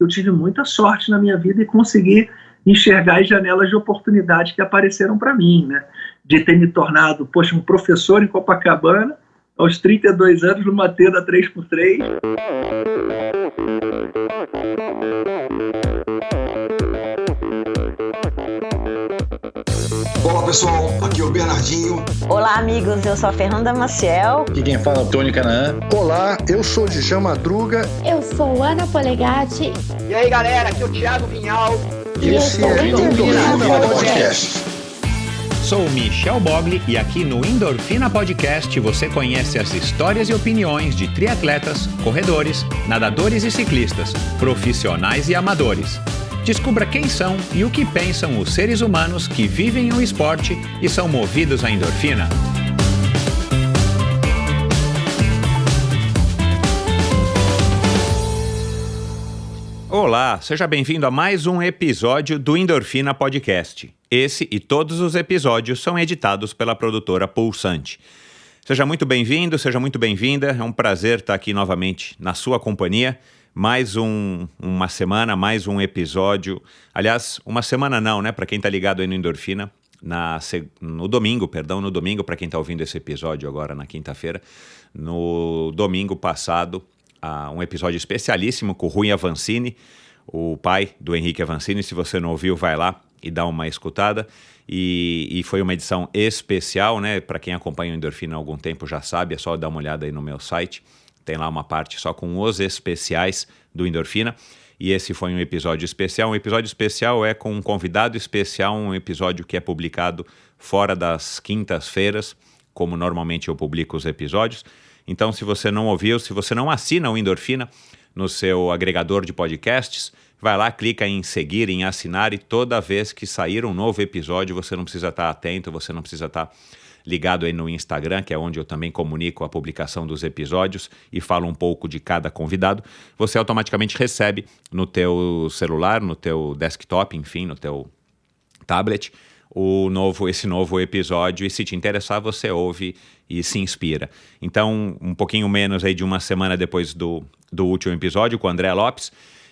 eu tive muita sorte na minha vida e consegui enxergar as janelas de oportunidade que apareceram para mim, né? De ter me tornado, um professor em Copacabana, aos 32 anos, numa tenda 3x3. Olá pessoal, aqui é o Bernardinho. Olá amigos, eu sou a Fernanda Maciel. Aqui quem fala é o Tony Canaã. Olá, eu sou Djan Madruga. Eu sou Ana Polegatti. E aí galera, aqui é o Thiago Vinhal. E esse é o Endorfina Podcast. Sou Michel Bogli e aqui no Endorfina Podcast você conhece as histórias e opiniões de triatletas, corredores, nadadores e ciclistas, profissionais e amadores. Descubra quem são e o que pensam os seres humanos que vivem o esporte e são movidos à endorfina. Olá, seja bem-vindo a mais um episódio do Endorfina Podcast. Esse e todos os episódios são editados pela produtora Pulsante. Seja muito bem-vindo, seja muito bem-vinda. É um prazer estar aqui novamente na sua companhia. Mais uma semana, mais um episódio. Aliás, uma semana não, né? Para quem está ligado aí no Endorfina, no domingo, para quem está ouvindo esse episódio agora na quinta-feira, no domingo passado, um episódio especialíssimo com o Rui Avancini, o pai do Henrique Avancini. Se você não ouviu, vai lá e dá uma escutada. E foi uma edição especial, né? Para quem acompanha o Endorfina há algum tempo já sabe, é só dar uma olhada aí no meu site. Tem lá uma parte só com os especiais do Endorfina. E esse foi um episódio especial. Um episódio especial é com um convidado especial, um episódio que é publicado fora das quintas-feiras, como normalmente eu publico os episódios. Então, se você não ouviu, se você não assina o Endorfina no seu agregador de podcasts, vai lá, clica em seguir, em assinar, e toda vez que sair um novo episódio, você não precisa estar atento, você não precisa estar ligado aí no Instagram, que é onde eu também comunico a publicação dos episódios e falo um pouco de cada convidado. Você automaticamente recebe no teu celular, no teu desktop, enfim, no teu tablet, esse novo episódio, e se te interessar, você ouve e se inspira. Então, um pouquinho menos aí de uma semana depois do último episódio com o André Lopes,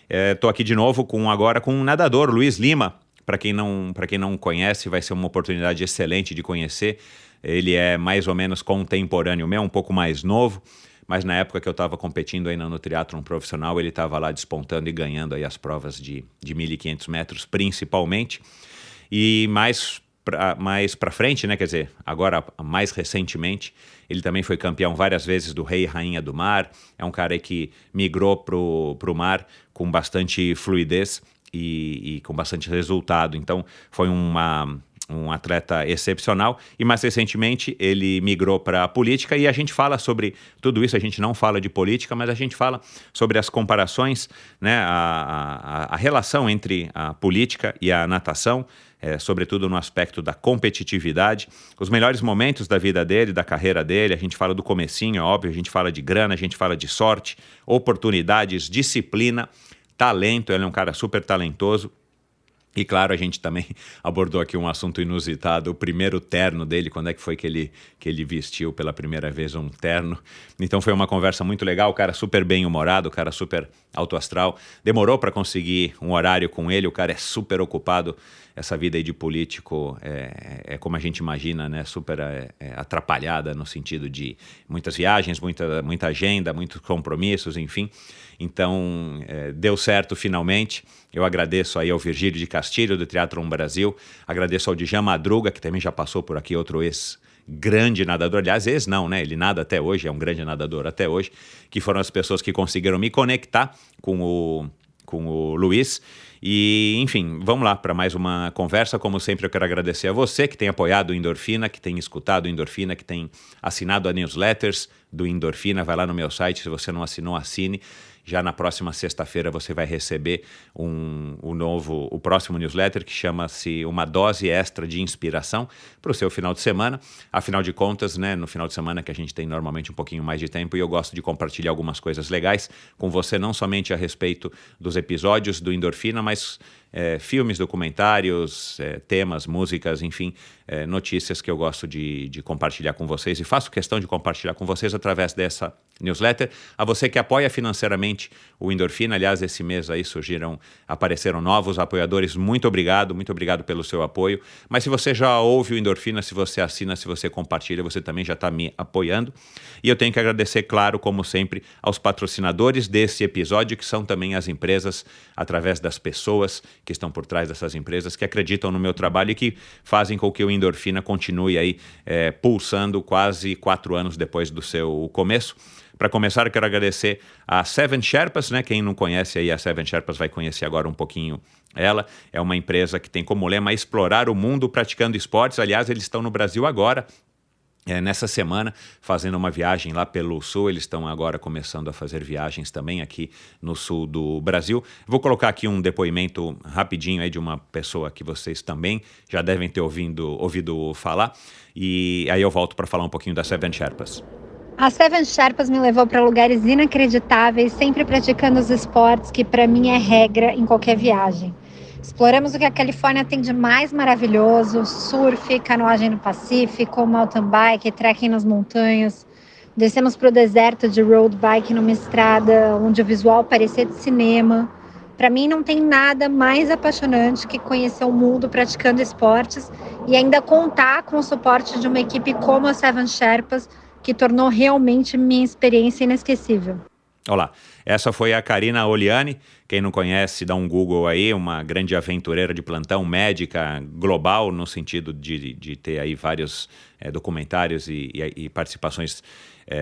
estou aqui de novo agora com um nadador, Luiz Lima. Para quem não conhece, vai ser uma oportunidade excelente de conhecer. Ele é mais ou menos contemporâneo meu, um pouco mais novo, mas na época que eu estava competindo ainda no triatlon profissional, ele estava lá despontando e ganhando aí as provas de 1.500 metros, principalmente. E mais para frente, né, quer dizer, agora mais recentemente, ele também foi campeão várias vezes do Rei e Rainha do Mar. É um cara que migrou pro mar com bastante fluidez e com bastante resultado. Então foi um atleta excepcional, e mais recentemente ele migrou para a política, e a gente fala sobre tudo isso. A gente não fala de política, mas a gente fala sobre as comparações, né, a relação entre a política e a natação, sobretudo no aspecto da competitividade, os melhores momentos da vida dele, da carreira dele. A gente fala do comecinho, é óbvio, a gente fala de grana, a gente fala de sorte, oportunidades, disciplina, talento. Ele é um cara super talentoso. E claro, a gente também abordou aqui um assunto inusitado, o primeiro terno dele, quando é que foi que ele vestiu pela primeira vez um terno. Então foi uma conversa muito legal, o cara super bem-humorado, o cara super alto astral. Demorou para conseguir um horário com ele, o cara é super ocupado. Essa vida aí de político é como a gente imagina, né? Super atrapalhada no sentido de muitas viagens, muita agenda, muitos compromissos, enfim. Então, deu certo finalmente. Eu agradeço aí ao Virgílio de Castilho, do Triatlon Brasil. Agradeço ao Djan Madruga, que também já passou por aqui, outro grande nadador. Aliás, não, né? Ele nada até hoje, é um grande nadador até hoje, que foram as pessoas que conseguiram me conectar com o Luiz. E, enfim, vamos lá para mais uma conversa. Como sempre, eu quero agradecer a você que tem apoiado o Endorfina, que tem escutado o Endorfina, que tem assinado a newsletters do Endorfina. Vai lá no meu site, se você não assinou, assine. Já na próxima sexta-feira você vai receber o próximo newsletter, que chama-se Uma Dose Extra de Inspiração para o seu final de semana. Afinal de contas, né, no final de semana que a gente tem normalmente um pouquinho mais de tempo, e eu gosto de compartilhar algumas coisas legais com você, não somente a respeito dos episódios do Endorfina, mas filmes, documentários, temas, músicas, enfim, notícias que eu gosto de compartilhar com vocês, e faço questão de compartilhar com vocês através dessa newsletter. A você que apoia financeiramente o Endorfina, aliás, esse mês aí apareceram novos apoiadores, muito obrigado pelo seu apoio. Mas se você já ouve o Endorfina, se você assina, se você compartilha, você também já está me apoiando. E eu tenho que agradecer, claro, como sempre, aos patrocinadores desse episódio, que são também as empresas, através das pessoas que estão por trás dessas empresas, que acreditam no meu trabalho e que fazem com que o Endorfina continue aí pulsando quase 4 anos depois do seu começo. Para começar, eu quero agradecer a Seven Sherpas, né? Quem não conhece aí a Seven Sherpas vai conhecer agora um pouquinho ela. É uma empresa que tem como lema explorar o mundo praticando esportes. Aliás, eles estão no Brasil agora. Nessa semana, fazendo uma viagem lá pelo sul. Eles estão agora começando a fazer viagens também aqui no sul do Brasil. Vou colocar aqui um depoimento rapidinho aí de uma pessoa que vocês também já devem ter ouvido falar. E aí eu volto para falar um pouquinho da Seven Sherpas. A Seven Sherpas me levou para lugares inacreditáveis, sempre praticando os esportes que para mim é regra em qualquer viagem. Exploramos o que a Califórnia tem de mais maravilhoso: surf, canoagem no Pacífico, mountain bike, trekking nas montanhas. Descemos para o deserto de road bike numa estrada onde o visual parecia de cinema. Para mim não tem nada mais apaixonante que conhecer o mundo praticando esportes e ainda contar com o suporte de uma equipe como a Seven Sherpas, que tornou realmente minha experiência inesquecível. Olá, essa foi a Karina Oliani. Quem não conhece, dá um Google aí, uma grande aventureira de plantão, médica global, no sentido de ter aí vários documentários e participações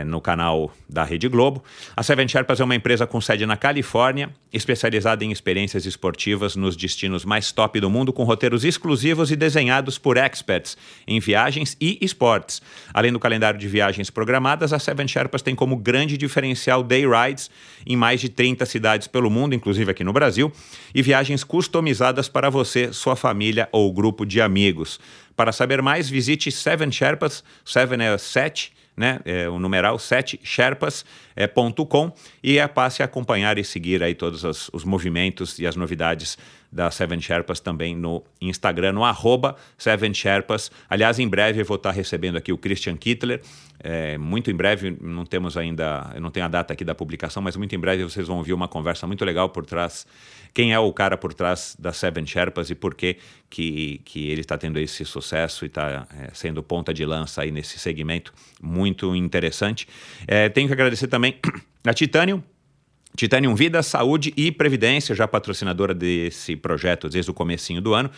no canal da Rede Globo. A Seven Sherpas é uma empresa com sede na Califórnia, especializada em experiências esportivas nos destinos mais top do mundo, com roteiros exclusivos e desenhados por experts em viagens e esportes. Além do calendário de viagens programadas, a Seven Sherpas tem como grande diferencial day rides em mais de 30 cidades pelo mundo, inclusive aqui no Brasil, e viagens customizadas para você, sua família ou grupo de amigos. Para saber mais, visite Seven Sherpas, Seven é 7, né? O numeral 7sherpas.com e passe a acompanhar e seguir aí todos os movimentos e as novidades da Seven Sherpas também no Instagram, no @SevenSherpas. Aliás, em breve eu vou estar recebendo aqui o Christian Kittler, muito em breve, eu não tenho a data aqui da publicação, mas muito em breve vocês vão ouvir uma conversa muito legal por trás, quem é o cara por trás da Seven Sherpas e por que ele está tendo esse sucesso e está sendo ponta de lança aí nesse segmento muito interessante. Tenho que agradecer também a Titanium Vida, Saúde e Previdência, já patrocinadora desse projeto desde o comecinho do ano.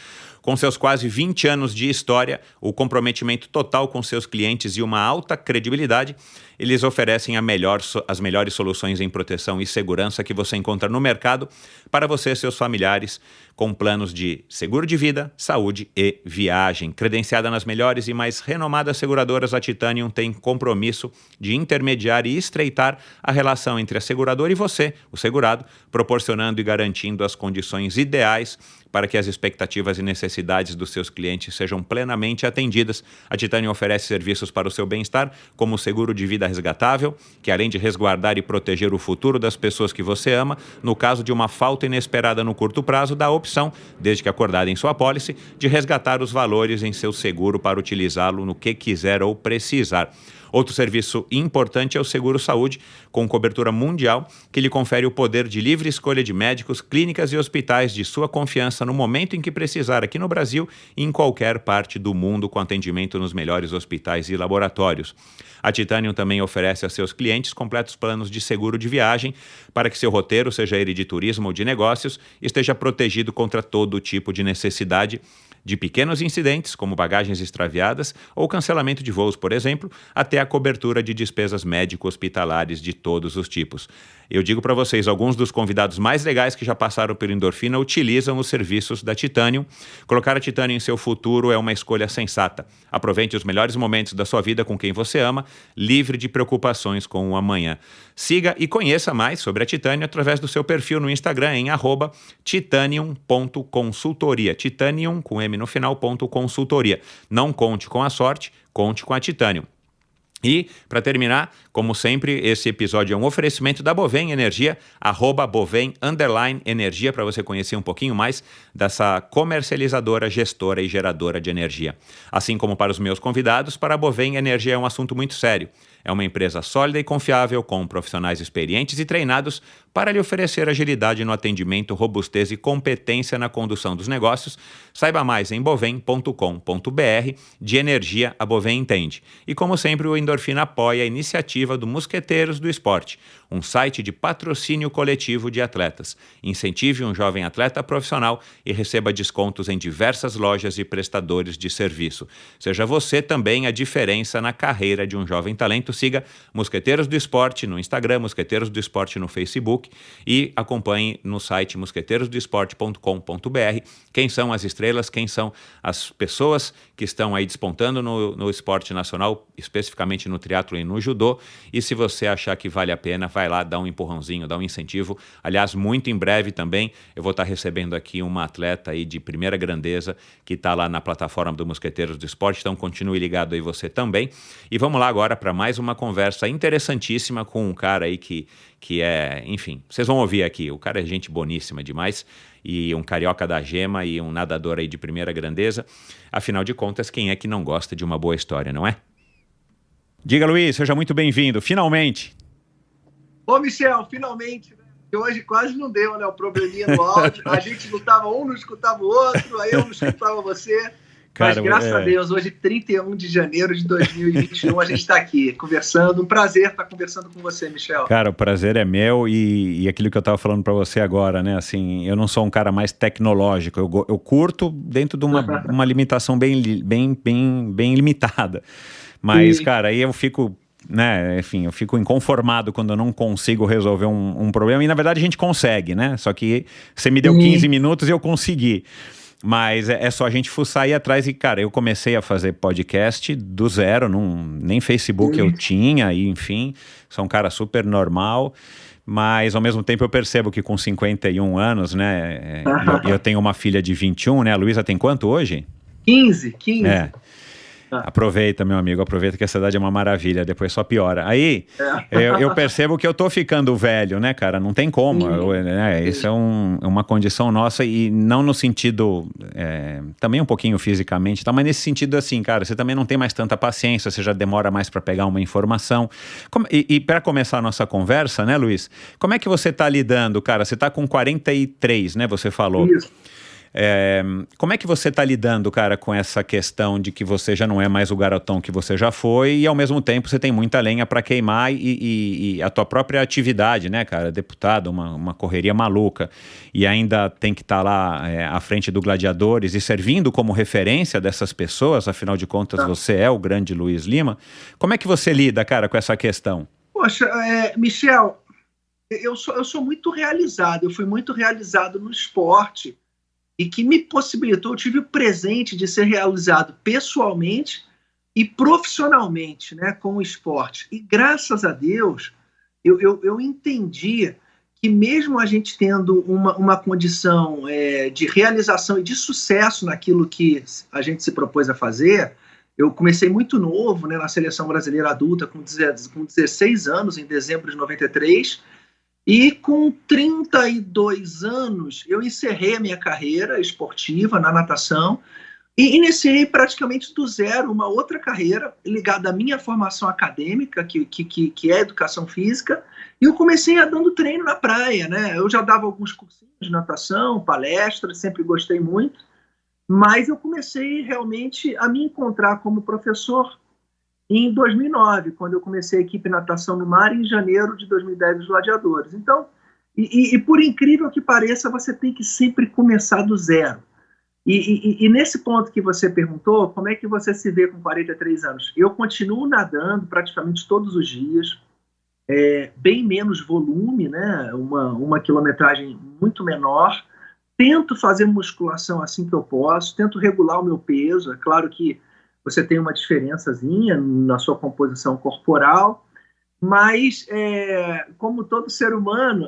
Com seus quase 20 anos de história, o comprometimento total com seus clientes e uma alta credibilidade, eles oferecem as melhores soluções em proteção e segurança que você encontra no mercado para você e seus familiares, com planos de seguro de vida, saúde e viagem. Credenciada nas melhores e mais renomadas seguradoras, a Titanium tem compromisso de intermediar e estreitar a relação entre a seguradora e você, o segurado, proporcionando e garantindo as condições ideais para que as expectativas e necessidades dos seus clientes sejam plenamente atendidas. A Titanium oferece serviços para o seu bem-estar, como o seguro de vida resgatável, que além de resguardar e proteger o futuro das pessoas que você ama, no caso de uma falta inesperada no curto prazo, dá a opção, desde que acordada em sua apólice, de resgatar os valores em seu seguro para utilizá-lo no que quiser ou precisar. Outro serviço importante é o Seguro Saúde, com cobertura mundial, que lhe confere o poder de livre escolha de médicos, clínicas e hospitais de sua confiança no momento em que precisar aqui no Brasil e em qualquer parte do mundo, com atendimento nos melhores hospitais e laboratórios. A Titanium também oferece a seus clientes completos planos de seguro de viagem para que seu roteiro, seja ele de turismo ou de negócios, esteja protegido contra todo tipo de necessidade de pequenos incidentes, como bagagens extraviadas ou cancelamento de voos, por exemplo, até a cobertura de despesas médico-hospitalares de todos os tipos. Eu digo para vocês, alguns dos convidados mais legais que já passaram pelo Endorfina utilizam os serviços da Titanium. Colocar a Titanium em seu futuro é uma escolha sensata. Aproveite os melhores momentos da sua vida com quem você ama, livre de preocupações com o amanhã. Siga e conheça mais sobre a Titanium através do seu perfil no Instagram em @titanium.consultoria. Titanium, com M no final, .consultoria. Não conte com a sorte, conte com a Titanium. E, para terminar, como sempre, esse episódio é um oferecimento da Bovem Energia, @Bovem_Energia, para você conhecer um pouquinho mais dessa comercializadora, gestora e geradora de energia. Assim como para os meus convidados, para a Bovem, energia é um assunto muito sério. É uma empresa sólida e confiável, com profissionais experientes e treinados para lhe oferecer agilidade no atendimento, robustez e competência na condução dos negócios. Saiba mais em bovem.com.br. De energia, a Bovem entende. E como sempre, o Endorfina apoia a iniciativa do Mosqueteiros do Esporte, um site de patrocínio coletivo de atletas. Incentive um jovem atleta profissional e receba descontos em diversas lojas e prestadores de serviço. Seja você também a diferença na carreira de um jovem talento. Siga Mosqueteiros do Esporte no Instagram, Mosqueteiros do Esporte no Facebook e acompanhe no site mosqueteirosdoesporte.com.br quem são as estrelas, quem são as pessoas que estão aí despontando no esporte nacional, especificamente no triatlo e no judô. E se você achar que vale a pena, vai lá, dá um empurrãozinho, dá um incentivo. Aliás, muito em breve também eu vou estar recebendo aqui uma atleta aí de primeira grandeza que está lá na plataforma do Mosqueteiros do Esporte, então continue ligado aí você também. E vamos lá agora para mais uma conversa interessantíssima com um cara aí que é, enfim, vocês vão ouvir aqui, o cara é gente boníssima demais, e um carioca da gema e um nadador aí de primeira grandeza. Afinal de contas, quem é que não gosta de uma boa história, não é? Diga, Luiz, seja muito bem-vindo, finalmente. Ô, Michel, finalmente, né? Hoje quase não deu, né? O probleminha no áudio, a gente lutava, um não escutava o outro, aí eu não escutava você. Cara, mas graças a Deus, hoje 31 de janeiro de 2021, a gente está aqui conversando. Um prazer estar conversando com você, Michel. Cara, o prazer é meu e aquilo que eu estava falando para você agora, né? Assim, eu não sou um cara mais tecnológico, eu curto dentro de uma limitação bem limitada. Mas, cara, aí eu fico... né, enfim, eu fico inconformado quando eu não consigo resolver um problema, e na verdade a gente consegue, né? Só que você me deu 15 minutos e eu consegui. Mas é só a gente fuçar aí atrás e, cara, eu comecei a fazer podcast do zero, nem Facebook eu tinha, e enfim, sou um cara super normal, mas ao mesmo tempo eu percebo que com 51 anos, né, eu tenho uma filha de 21, né, a Luísa tem quanto hoje? 15. É. Aproveita, meu amigo, aproveita que a cidade é uma maravilha, depois só piora. Aí, eu percebo que eu tô ficando velho, né, cara? Não tem como, isso é uma condição nossa, e não no sentido, também um pouquinho fisicamente, tá? Mas nesse sentido assim, cara, você também não tem mais tanta paciência, você já demora mais para pegar uma informação. E para começar a nossa conversa, né, Luiz? Como é que você tá lidando, cara? Você tá com 43, né, você falou. Isso. Como é que você está lidando, cara, com essa questão de que você já não é mais o garotão que você já foi, e ao mesmo tempo você tem muita lenha para queimar, e a tua própria atividade, né, cara, deputado, uma correria maluca, e ainda tem que estar lá à frente do Gladiadores e servindo como referência dessas pessoas, afinal de contas você é o grande Luiz Lima. Como é que você lida, cara, com essa questão? Poxa, Michel, eu sou muito realizado, eu fui muito realizado no esporte, e que me possibilitou, eu tive o presente de ser realizado pessoalmente e profissionalmente, né, com o esporte. E graças a Deus, eu entendi que mesmo a gente tendo uma condição de realização e de sucesso naquilo que a gente se propôs a fazer, eu comecei muito novo, né, na seleção brasileira adulta, com 16 anos, em dezembro de 93, e com 32 anos, eu encerrei a minha carreira esportiva na natação e iniciei praticamente do zero uma outra carreira ligada à minha formação acadêmica, que é educação física, e eu comecei dando treino na praia, né? Eu já dava alguns cursinhos de natação, palestras, sempre gostei muito, mas eu comecei realmente a me encontrar como professor em 2009, quando eu comecei a equipe natação no mar, em janeiro de 2010, os Gladiadores. Então, e por incrível que pareça, você tem que sempre começar do zero. E nesse ponto que você perguntou, como é que você se vê com 43 anos? Eu continuo nadando praticamente todos os dias, bem menos volume, né? Uma quilometragem muito menor. Tento fazer musculação assim que eu posso, tento regular o meu peso. É claro que você tem uma diferençazinha na sua composição corporal, mas, como todo ser humano,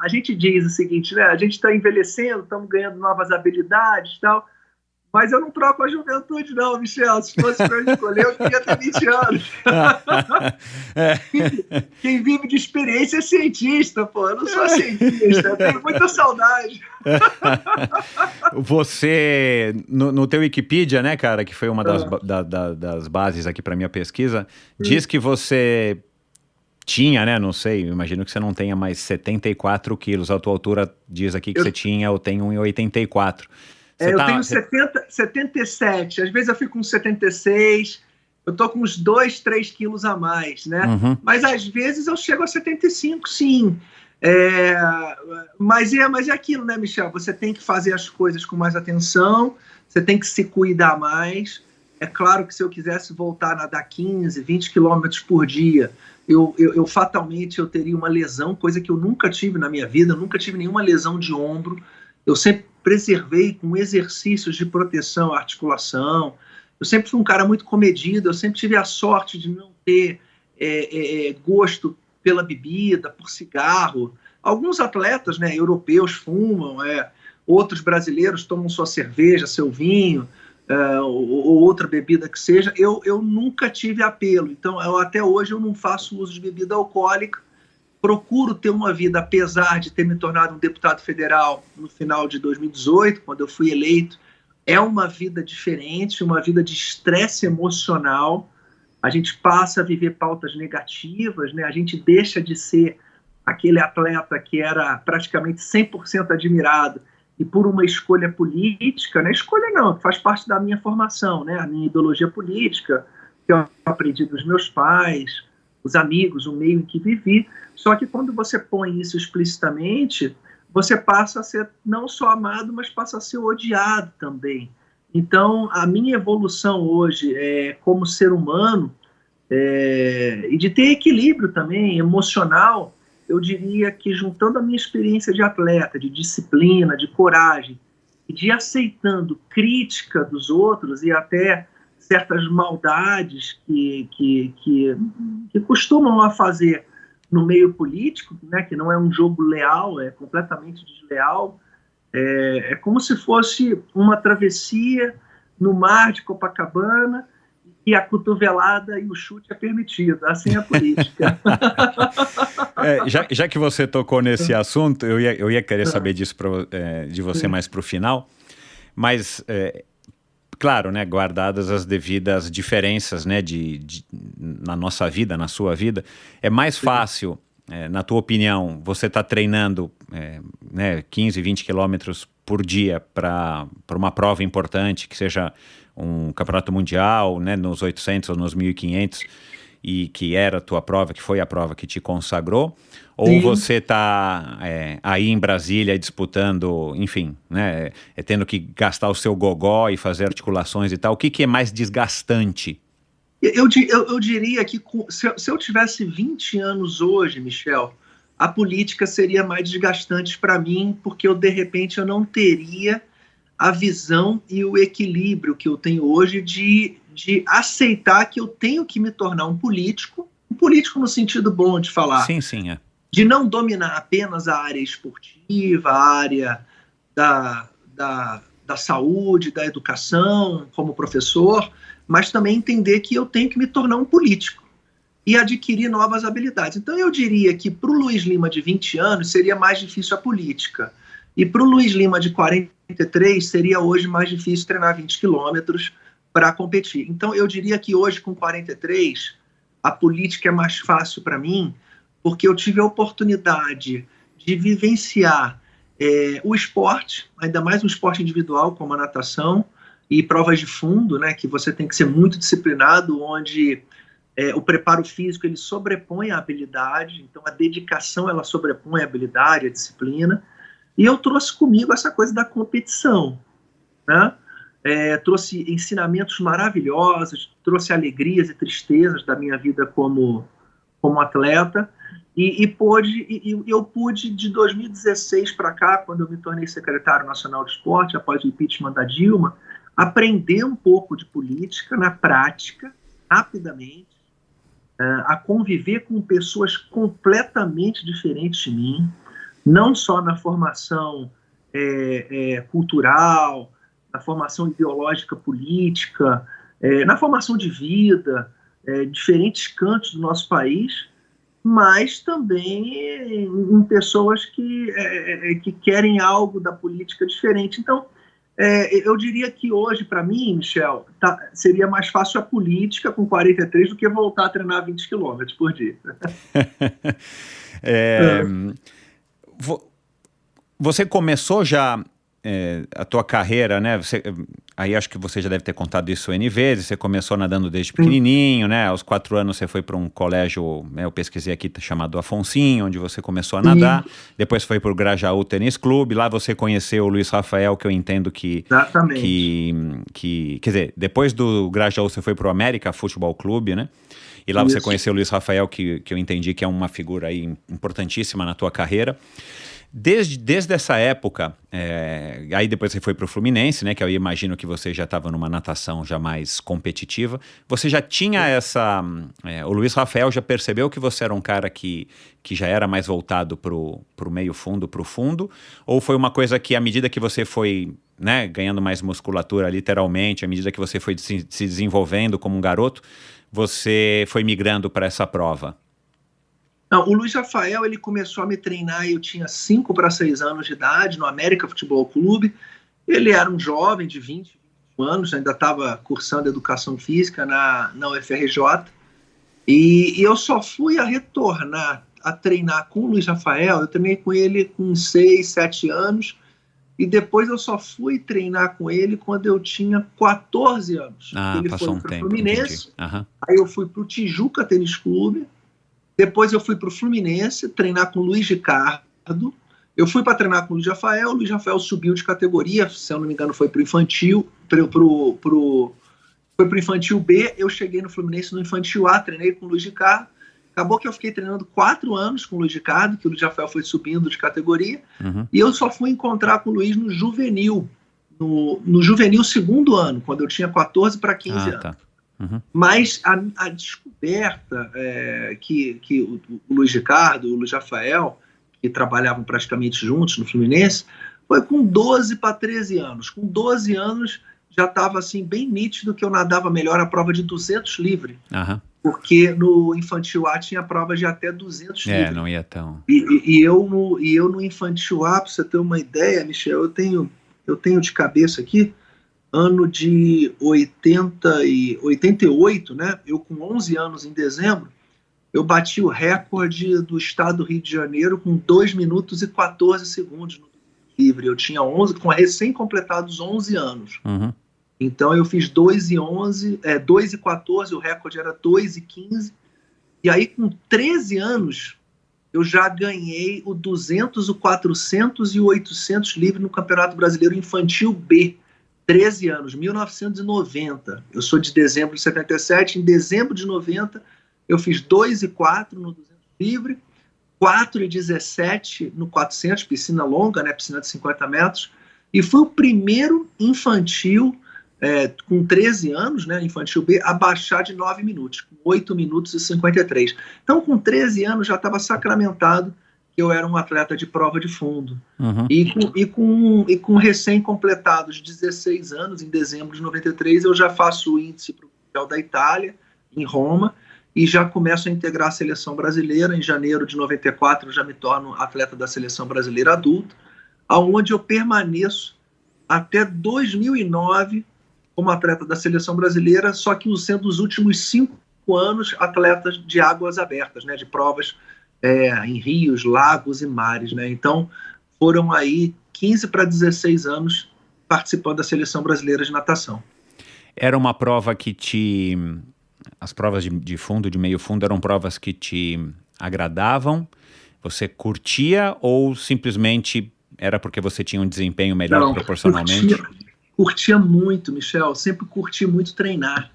a gente diz o seguinte, né? A gente está envelhecendo, estamos ganhando novas habilidades e tal, Mas eu não troco a juventude, não, Michel. Se fosse para eu escolher, eu queria ter 20 anos. Quem vive de experiência é cientista, pô. Eu não sou cientista, eu tenho muita saudade. Você, no teu Wikipedia, né, cara, que foi uma das bases aqui para minha pesquisa, diz que você tinha, né, não sei, imagino que você não tenha mais 74 quilos. A tua altura diz aqui que você tinha ou tem 1,84. Eu tenho 77, às vezes eu fico com 76, eu tô com uns 2, 3 quilos a mais, né? Uhum. Mas às vezes eu chego a 75, sim. Mas é aquilo, né, Michel? Você tem que fazer as coisas com mais atenção, você tem que se cuidar mais. É claro que se eu quisesse voltar a nadar 15, 20 quilômetros por dia, eu fatalmente eu teria uma lesão, coisa que eu nunca tive na minha vida, eu nunca tive nenhuma lesão de ombro. Eu sempre preservei com exercícios de proteção à articulação. Eu sempre fui um cara muito comedido, eu sempre tive a sorte de não ter gosto pela bebida, por cigarro. Alguns atletas, né, europeus fumam, outros brasileiros tomam sua cerveja, seu vinho, ou outra bebida que seja. Eu nunca tive apelo, então até hoje eu não faço uso de bebida alcoólica. Procuro ter uma vida, apesar de ter me tornado um deputado federal no final de 2018, quando eu fui eleito, é uma vida diferente, uma vida de estresse emocional. A gente passa a viver pautas negativas, né? A gente deixa de ser aquele atleta que era praticamente 100% admirado e por uma escolha política, né? Escolha não, faz parte da minha formação, né? A minha ideologia política, que eu aprendi dos meus pais, os amigos, o meio em que vivi. Só que quando você põe isso explicitamente, você passa a ser não só amado, mas passa a ser odiado também. Então, a minha evolução hoje como ser humano, e de ter equilíbrio também emocional, eu diria que juntando a minha experiência de atleta, de disciplina, de coragem, e de aceitando crítica dos outros e até certas maldades que costumam a fazer no meio político, né, que não é um jogo leal, é completamente desleal, é como se fosse uma travessia no mar de Copacabana e a cotovelada e o chute é permitido. Assim é a política. Já que você tocou nesse assunto, eu ia querer saber disso de você mais para o final, mas... claro, né, guardadas as devidas diferenças, né, na nossa vida, na sua vida, é mais fácil, na tua opinião, você tá treinando 15, 20 quilômetros por dia para uma prova importante, que seja um campeonato mundial, né, nos 800 ou nos 1500, e que era a tua prova, que foi a prova que te consagrou, ou você está aí em Brasília disputando, enfim, né, tendo que gastar o seu gogó e fazer articulações e tal. O que é mais desgastante? Eu diria que se eu tivesse 20 anos hoje, Michel, a política seria mais desgastante para mim, porque de repente eu não teria a visão e o equilíbrio que eu tenho hoje de aceitar que eu tenho que me tornar um político no sentido bom de falar. Sim, De não dominar apenas a área esportiva, a área da saúde, da educação, como professor, mas também entender que eu tenho que me tornar um político e adquirir novas habilidades. Então eu diria que para o Luiz Lima de 20 anos seria mais difícil a política, e para o Luiz Lima de 43 seria hoje mais difícil treinar 20 quilômetros para competir. Então eu diria que hoje com 43 a política é mais fácil para mim, porque eu tive a oportunidade de vivenciar o esporte, ainda mais um esporte individual como a natação e provas de fundo, né, que você tem que ser muito disciplinado, onde o preparo físico ele sobrepõe a habilidade, então a dedicação ela sobrepõe a habilidade, a disciplina, e eu trouxe comigo essa coisa da competição, né? Trouxe ensinamentos maravilhosos, trouxe alegrias e tristezas da minha vida como atleta, e eu pude, de 2016 para cá, quando eu me tornei secretário nacional de esporte, após o impeachment da Dilma, aprender um pouco de política na prática, rapidamente, a conviver com pessoas completamente diferentes de mim, não só na formação cultural, na formação ideológica política, na formação de vida, diferentes cantos do nosso país, mas também em pessoas que querem algo da política diferente. Então, eu diria que hoje, para mim, Michel, seria mais fácil a política com 43 do que voltar a treinar 20 quilômetros por dia. Você começou já a tua carreira, né? Aí acho que você já deve ter contado isso N vezes. Você começou nadando desde pequenininho, né? Aos 4 anos você foi para um colégio, eu pesquisei aqui, chamado Afonsinho, onde você começou a nadar. Depois foi para o Grajaú Tênis Clube. Lá você conheceu o Luiz Rafael, que eu entendo que... Exatamente. Quer dizer, depois do Grajaú você foi para o América Futebol Clube, né? E lá você conheceu o Luiz Rafael, que eu entendi que é uma figura aí importantíssima na tua carreira. Desde essa época, aí depois você foi para o Fluminense, né, que eu imagino que você já estava numa natação já mais competitiva, você já tinha o Luiz Rafael já percebeu que você era um cara que já era mais voltado para o meio fundo, para o fundo, ou foi uma coisa que à medida que você foi, né, ganhando mais musculatura literalmente, à medida que você foi se desenvolvendo como um garoto, você foi migrando para essa prova? Não, o Luiz Rafael, ele começou a me treinar, eu tinha 5 para 6 anos de idade, no América Futebol Clube. Ele era um jovem de 20 anos, ainda estava cursando Educação Física na UFRJ, e eu só fui a retornar a treinar com o Luiz Rafael, eu treinei com ele com 6, 7 anos, e depois eu só fui treinar com ele quando eu tinha 14 anos. Ele passou foi para o tempo, Fluminense, aí eu fui para o Tijuca Tênis Clube. Depois eu fui para o Fluminense treinar com o Luiz Ricardo. Eu fui para treinar com o Luiz Rafael subiu de categoria, se eu não me engano foi para o infantil, foi para o infantil B, eu cheguei no Fluminense no infantil A, treinei com o Luiz Ricardo. Acabou que eu fiquei treinando 4 anos com o Luiz Ricardo, que o Luiz Rafael foi subindo de categoria, e eu só fui encontrar com o Luiz no juvenil, no juvenil 2º ano, quando eu tinha 14 para 15 anos. Tá. Mas a descoberta que o Luiz Ricardo e o Luiz Rafael, que trabalhavam praticamente juntos no Fluminense, foi com 12 para 13 anos. Com 12 anos já estava assim, bem nítido que eu nadava melhor a prova de 200 livre. Porque no infantil A tinha prova de até 200 livre. Não ia tão... E eu no infantil A, para você ter uma ideia, Michel, eu tenho de cabeça aqui, ano de 88, né? Eu com 11 anos em dezembro, eu bati o recorde do estado do Rio de Janeiro com 2 minutos e 14 segundos no livre. Eu tinha 11, com recém-completados 11 anos. Então eu fiz 2 e 14, o recorde era 2 e 15. E aí com 13 anos, eu já ganhei o 200, o 400 e o 800 livre no Campeonato Brasileiro Infantil B. 13 anos, 1990. Eu sou de dezembro de 77. Em dezembro de 90, eu fiz 2 e 4 no 200 livre, 4 e 17 no 400, piscina longa, né, piscina de 50 metros, e fui o primeiro infantil, com 13 anos, né, infantil B, a baixar de 9 minutos, com 8 minutos e 53. Então, com 13 anos, já estava sacramentado que eu era um atleta de prova de fundo. E com recém-completados 16 anos, em dezembro de 93, eu já faço o índice para o Mundial da Itália, em Roma, e já começo a integrar a seleção brasileira. Em janeiro de 94, eu já me torno atleta da seleção brasileira adulta, aonde eu permaneço até 2009 como atleta da seleção brasileira, só que sendo os últimos 5 anos atletas de águas abertas, né, de provas em rios, lagos e mares, né? Então foram aí 15 para 16 anos participando da seleção brasileira de natação. Era uma prova que as provas de fundo, de meio fundo, eram provas que te agradavam? Você curtia ou simplesmente era porque você tinha um desempenho melhor proporcionalmente? Curtia muito, Michel. Sempre curti muito treinar.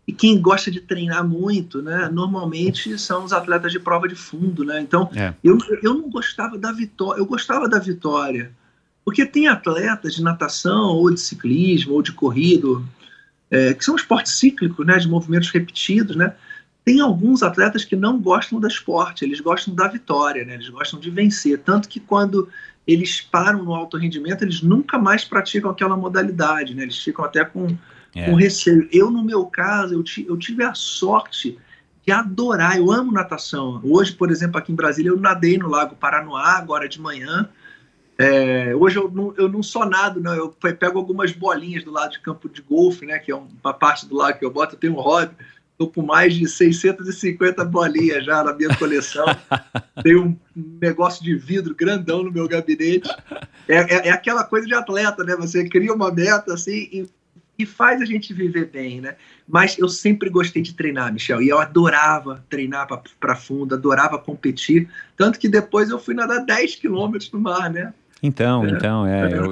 E quem gosta de treinar muito, né, normalmente são os atletas de prova de fundo, né? Então, eu não gostava da vitória. Eu gostava da vitória. Porque tem atletas de natação, ou de ciclismo, ou de corrida, que são esportes cíclicos, né, de movimentos repetidos, né? tem alguns atletas que não gostam do esporte, eles gostam da vitória, né? Eles gostam de vencer, tanto que quando eles param no alto rendimento, eles nunca mais praticam aquela modalidade, né? Eles ficam até com receio. Eu, no meu caso, eu tive a sorte de adorar, eu amo natação. Hoje, por exemplo, aqui em Brasília, eu nadei no Lago Paranoá, agora de manhã. Hoje eu não só nado, não, eu pego algumas bolinhas do lado de campo de golfe, né, que é uma parte do lago que eu boto, eu tenho um hobby, estou com mais de 650 bolinhas já na minha coleção, tenho um negócio de vidro grandão no meu gabinete, é aquela coisa de atleta, né, você cria uma meta assim e faz a gente viver bem, né? Mas eu sempre gostei de treinar, Michel, e eu adorava treinar para fundo, adorava competir, tanto que depois eu fui nadar 10 quilômetros no mar, né?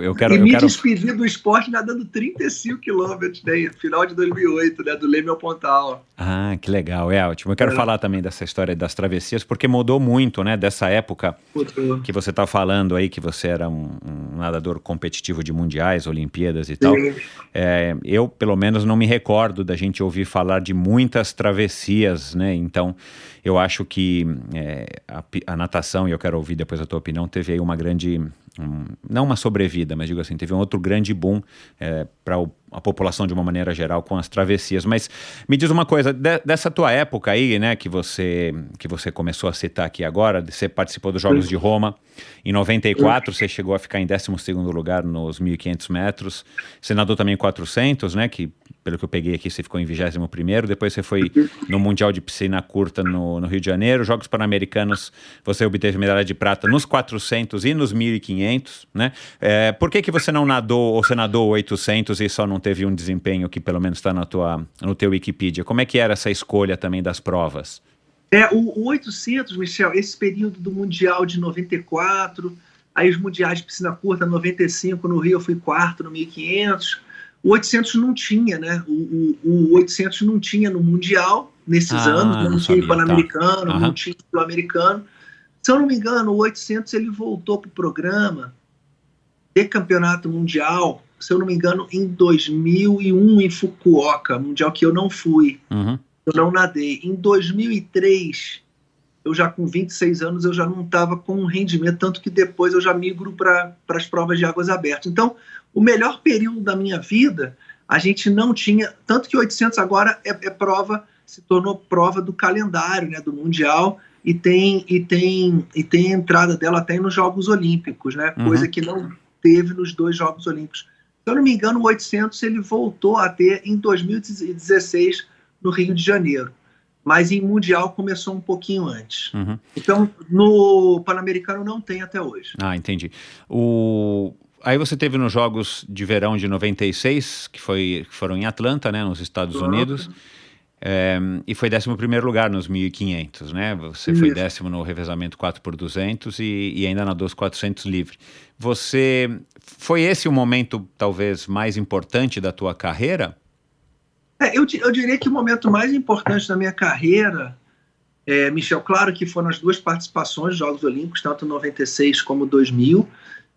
Eu quero... E me despedi do esporte nadando 35 quilômetros, né, final de 2008, né, do Leme ao Pontal. Ah, que legal, ótimo. Eu quero falar também dessa história das travessias, porque mudou muito, né, dessa época que você está falando aí, que você era um nadador competitivo de mundiais, Olimpíadas e tal. Eu, pelo menos, não me recordo da gente ouvir falar de muitas travessias, né, então eu acho que a natação, e eu quero ouvir depois a tua opinião, teve aí uma grande... não uma sobrevida, mas digo assim, teve um outro grande boom para a população de uma maneira geral com as travessias. Mas me diz uma coisa, dessa tua época aí, né, que você começou a citar aqui agora, você participou dos Jogos de Roma, em 94 você chegou a ficar em 12º lugar nos 1.500 metros, você nadou também 400, né, que pelo que eu peguei aqui você ficou em 21º, depois você foi no Mundial de Piscina Curta no Rio de Janeiro, Jogos Pan-Americanos, você obteve medalha de prata nos 400 e nos 1.500, né? Por que você não nadou, ou você nadou 800 e só não teve um desempenho que pelo menos está no teu Wikipedia? Como é que era essa escolha também das provas? O 800, Michel, esse período do Mundial de 94, aí os Mundiais de Piscina Curta, 95, no Rio eu fui quarto no 1.500, o 800 não tinha, né? O 800 não tinha no Mundial nesses anos, não tinha Pan-Americano, não tinha Sul-Americano. Se eu não me engano, o 800 ele voltou para o programa de campeonato mundial, se eu não me engano, em 2001 em Fukuoka, mundial que eu não fui, eu não nadei. Em 2003, eu já com 26 anos, eu já não estava com um rendimento, tanto que depois eu já migro para as provas de águas abertas. Então, o melhor período da minha vida, a gente não tinha, tanto que 800 agora se tornou prova do calendário, né, do Mundial, e tem a entrada dela até nos Jogos Olímpicos, né, coisa que não teve nos 2 Jogos Olímpicos. Se eu não me engano, o 800 ele voltou a ter em 2016 no Rio de Janeiro, mas em Mundial começou um pouquinho antes. Então, no Pan-Americano não tem até hoje. Ah, entendi. Aí você teve nos Jogos de Verão de 96, que foram em Atlanta, né, nos Estados Unidos, e foi 11º lugar nos 1.500, né? Você foi 10º no revezamento 4x200 e ainda nadou os 400 livre. Foi esse o momento, talvez, mais importante da tua carreira? Eu diria que o momento mais importante da minha carreira, Michel, claro que foram as 2 participações dos Jogos Olímpicos, tanto 96 como 2000,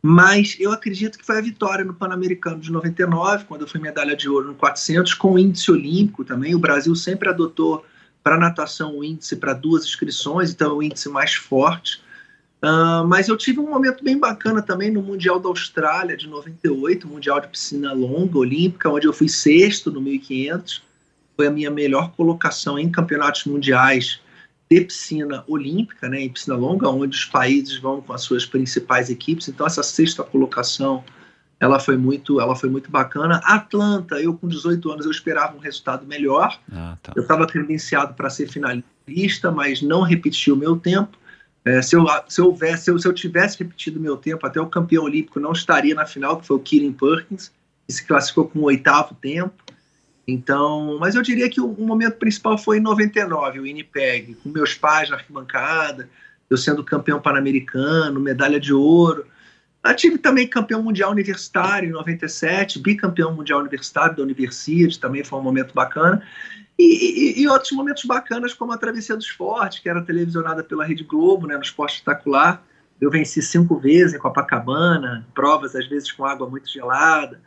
mas eu acredito que foi a vitória no Pan-Americano de 99, quando eu fui medalha de ouro no 400, com o índice olímpico também. O Brasil sempre adotou para a natação o índice para 2 inscrições, então é o índice mais forte. Mas eu tive um momento bem bacana também no Mundial da Austrália de 98, Mundial de Piscina Longa Olímpica, onde eu fui 6º no 1.500. Foi a minha melhor colocação em campeonatos mundiais de piscina olímpica, né, em piscina longa, onde os países vão com as suas principais equipes. Então essa 6ª colocação ela foi muito bacana. Atlanta, eu com 18 anos eu esperava um resultado melhor. Eu estava credenciado para ser finalista, mas não repeti o meu tempo. Se eu tivesse repetido o meu tempo, até o campeão olímpico não estaria na final, que foi o Kieran Perkins, que se classificou com o 8º tempo. Então, mas eu diria que o momento principal foi em 99, o Winnipeg, com meus pais na arquibancada, eu sendo campeão pan-americano, medalha de ouro. Eu tive também campeão mundial universitário em 97, bicampeão mundial universitário da Universidade, também foi um momento bacana. E outros momentos bacanas, como a Travessia do Esporte, que era televisionada pela Rede Globo, né, no Esporte Espetacular. Eu venci 5 vezes em Copacabana, provas às vezes com água muito gelada.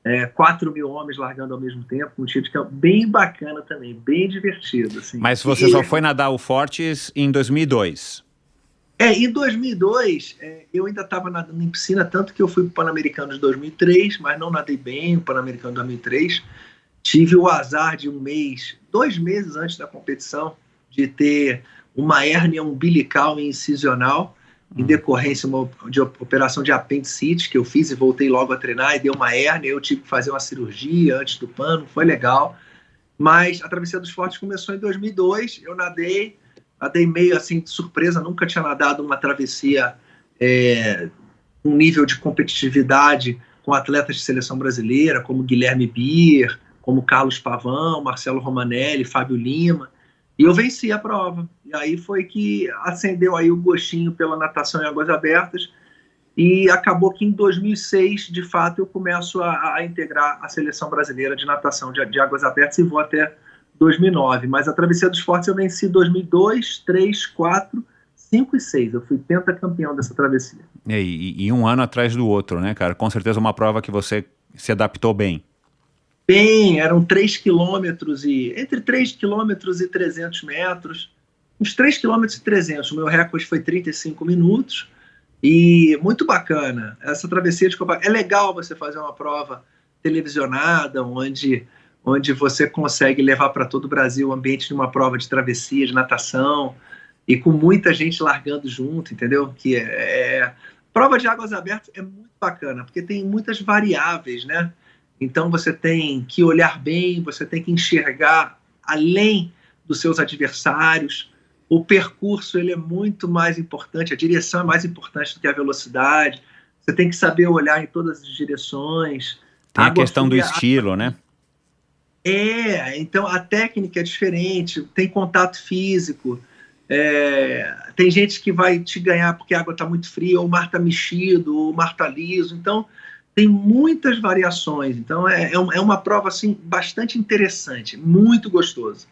4.000 homens largando ao mesmo tempo, um tiro que é bem bacana também, bem divertido. Assim. Mas você só foi nadar o Fortes em 2002? Em 2002, eu ainda estava nadando em piscina, tanto que eu fui para o Pan-Americano de 2003, mas não nadei bem o Pan-Americano de 2003. Tive o azar de 2 meses antes da competição, de ter uma hérnia umbilical e incisional, em decorrência de operação de apendicite que eu fiz e voltei logo a treinar e deu uma hérnia, eu tive que fazer uma cirurgia antes do PAN, foi legal, mas a Travessia dos Fortes começou em 2002, eu nadei meio assim de surpresa, nunca tinha nadado uma travessia com nível de competitividade com atletas de seleção brasileira, como Guilherme Bier, como Carlos Pavão, Marcelo Romanelli, Fábio Lima, e eu venci a prova. E aí foi que acendeu aí o gostinho pela natação em águas abertas, e acabou que em 2006, de fato, eu começo a integrar a seleção brasileira de natação de águas abertas e vou até 2009. Mas a Travessia dos Fortes eu venci 2002, 3, 4, 5 e 6. Eu fui pentacampeão dessa travessia. E um ano atrás do outro, né, cara? Com certeza uma prova que você se adaptou bem. Bem, eram 3 quilômetros entre 3 quilômetros e 300 metros, uns 3 quilômetros e 300, o meu recorde foi 35 minutos, e muito bacana, essa travessia de Copacabana, é legal você fazer uma prova televisionada, onde você consegue levar para todo o Brasil o ambiente de uma prova de travessia, de natação, e com muita gente largando junto, entendeu? Que prova de águas abertas é muito bacana, porque tem muitas variáveis, né? Então você tem que olhar bem, você tem que enxergar além dos seus adversários. O percurso ele é muito mais importante, a direção é mais importante do que a velocidade. Você tem que saber olhar em todas as direções. Tem a questão do estilo, né? Então a técnica é diferente, tem contato físico. Tem gente que vai te ganhar porque a água está muito fria, ou o mar está mexido, ou o mar está liso. Então tem muitas variações, então é uma prova assim, bastante interessante, muito gostoso.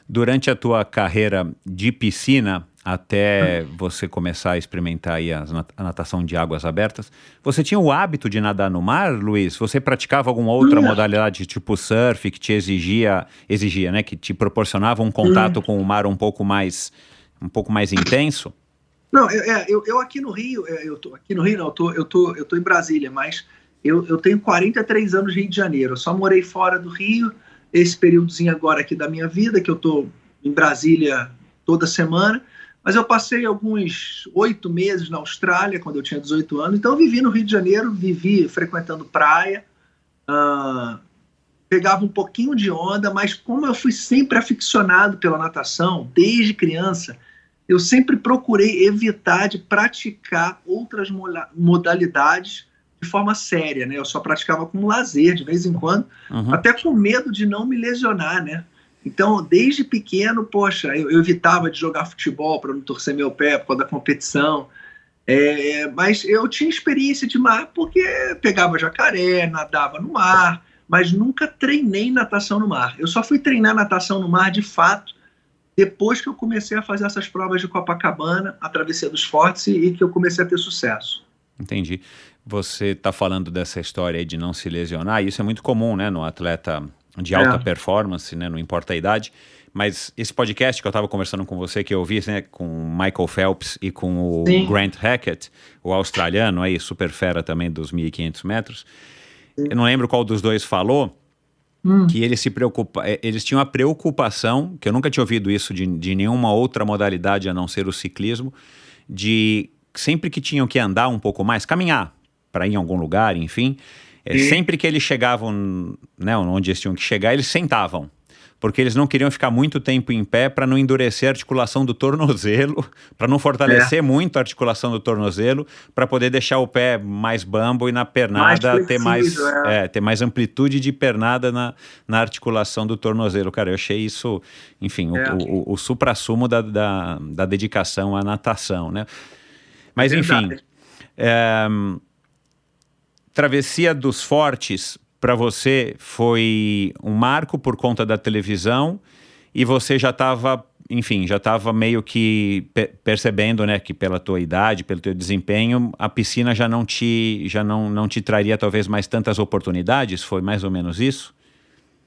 Durante a tua carreira de piscina, até você começar a experimentar aí a natação de águas abertas, você tinha o hábito de nadar no mar, Luiz? Você praticava alguma outra modalidade, tipo surf, que te exigia, né, que te proporcionava um contato com o mar um pouco mais intenso? Não, eu aqui no Rio, eu tô em Brasília, mas eu tenho 43 anos no Rio de Janeiro, eu só morei fora do Rio, esse períodozinho agora aqui da minha vida, que eu tô em Brasília toda semana, mas eu passei alguns 8 meses na Austrália, quando eu tinha 18 anos, então eu vivi no Rio de Janeiro, vivi frequentando praia, pegava um pouquinho de onda, mas como eu fui sempre aficionado pela natação, desde criança, eu sempre procurei evitar de praticar outras modalidades de forma séria, né? Eu só praticava como lazer, de vez em quando, até com medo de não me lesionar, né? Então, desde pequeno, poxa, eu evitava de jogar futebol para não torcer meu pé por causa da competição, mas eu tinha experiência de mar porque pegava jacaré, nadava no mar, mas nunca treinei natação no mar. Eu só fui treinar natação no mar, de fato, depois que eu comecei a fazer essas provas de Copacabana, a Travessia dos Fortes, e que eu comecei a ter sucesso. Entendi. Você está falando dessa história aí de não se lesionar, e isso é muito comum, né, no atleta de alta performance, né, não importa a idade, mas esse podcast que eu estava conversando com você, que eu vi, né, com o Michael Phelps e com o Grant Hackett, o australiano aí, super fera também dos 1.500 metros, eu não lembro qual dos dois falou, que eles tinham a preocupação, que eu nunca tinha ouvido isso de nenhuma outra modalidade a não ser o ciclismo, de sempre que tinham que andar um pouco mais, caminhar para ir em algum lugar, enfim, sempre que eles chegavam, né, onde eles tinham que chegar, eles sentavam, porque eles não queriam ficar muito tempo em pé para não endurecer a articulação do tornozelo, para não fortalecer muito a articulação do tornozelo, para poder deixar o pé mais bambo e na pernada ter mais amplitude de pernada na articulação do tornozelo. Cara, eu achei isso, enfim, o suprassumo da dedicação à natação, né? Mas enfim, Travessia dos Fortes para você foi um marco por conta da televisão, e você já estava enfim, já estava meio que percebendo, né, que pela tua idade, pelo teu desempenho, a piscina já não te traria talvez mais tantas oportunidades? Foi mais ou menos isso?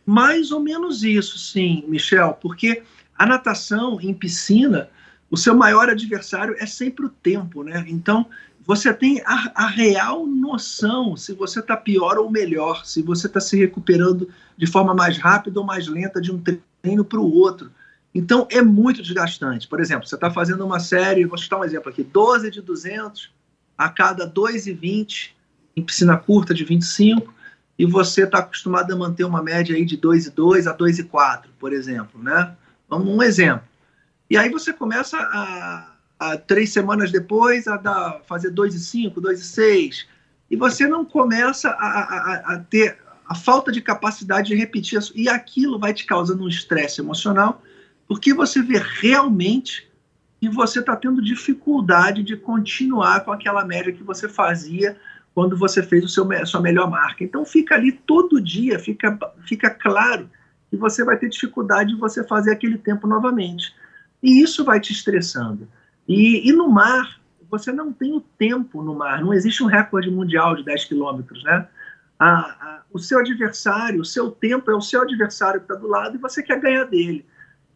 Mais ou menos isso, sim, Michel, porque a natação em piscina, o seu maior adversário é sempre o tempo, né? Então, você tem a real noção se você está pior ou melhor, se você está se recuperando de forma mais rápida ou mais lenta de um treino para o outro. Então, é muito desgastante. Por exemplo, você está fazendo uma série, vou citar um exemplo aqui, 12 de 200 a cada 2,20 em piscina curta de 25, e você está acostumado a manter uma média aí de 2,2 a 2,4, por exemplo, né? Vamos um exemplo. E aí você começa a 3 semanas depois a fazer 2,5, 2,6, e você não começa a ter a falta de capacidade de repetir isso, e aquilo vai te causando um estresse emocional, porque você vê realmente que você está tendo dificuldade de continuar com aquela média que você fazia quando você fez a sua melhor marca. Então fica ali todo dia, fica claro que você vai ter dificuldade de você fazer aquele tempo novamente. E isso vai te estressando. E no mar, você não tem o tempo no mar, não existe um recorde mundial de 10 quilômetros, né? O seu adversário, o seu tempo é o seu adversário que está do lado e você quer ganhar dele.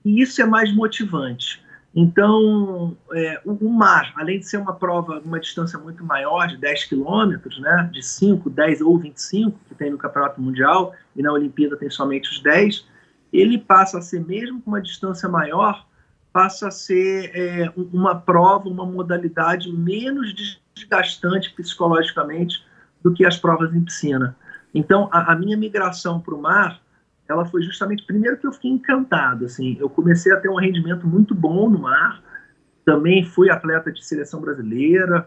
E isso é mais motivante. Então, o mar, além de ser uma prova, uma distância muito maior, de 10 quilômetros, né, de 5, 10 ou 25, que tem no Campeonato Mundial, e na Olimpíada tem somente os 10, ele passa a ser, mesmo com uma distância maior, passa a ser uma prova, uma modalidade menos desgastante psicologicamente do que as provas em piscina. Então, a minha migração para o mar, ela foi justamente, primeiro que eu fiquei encantado, assim, eu comecei a ter um rendimento muito bom no mar, também fui atleta de seleção brasileira,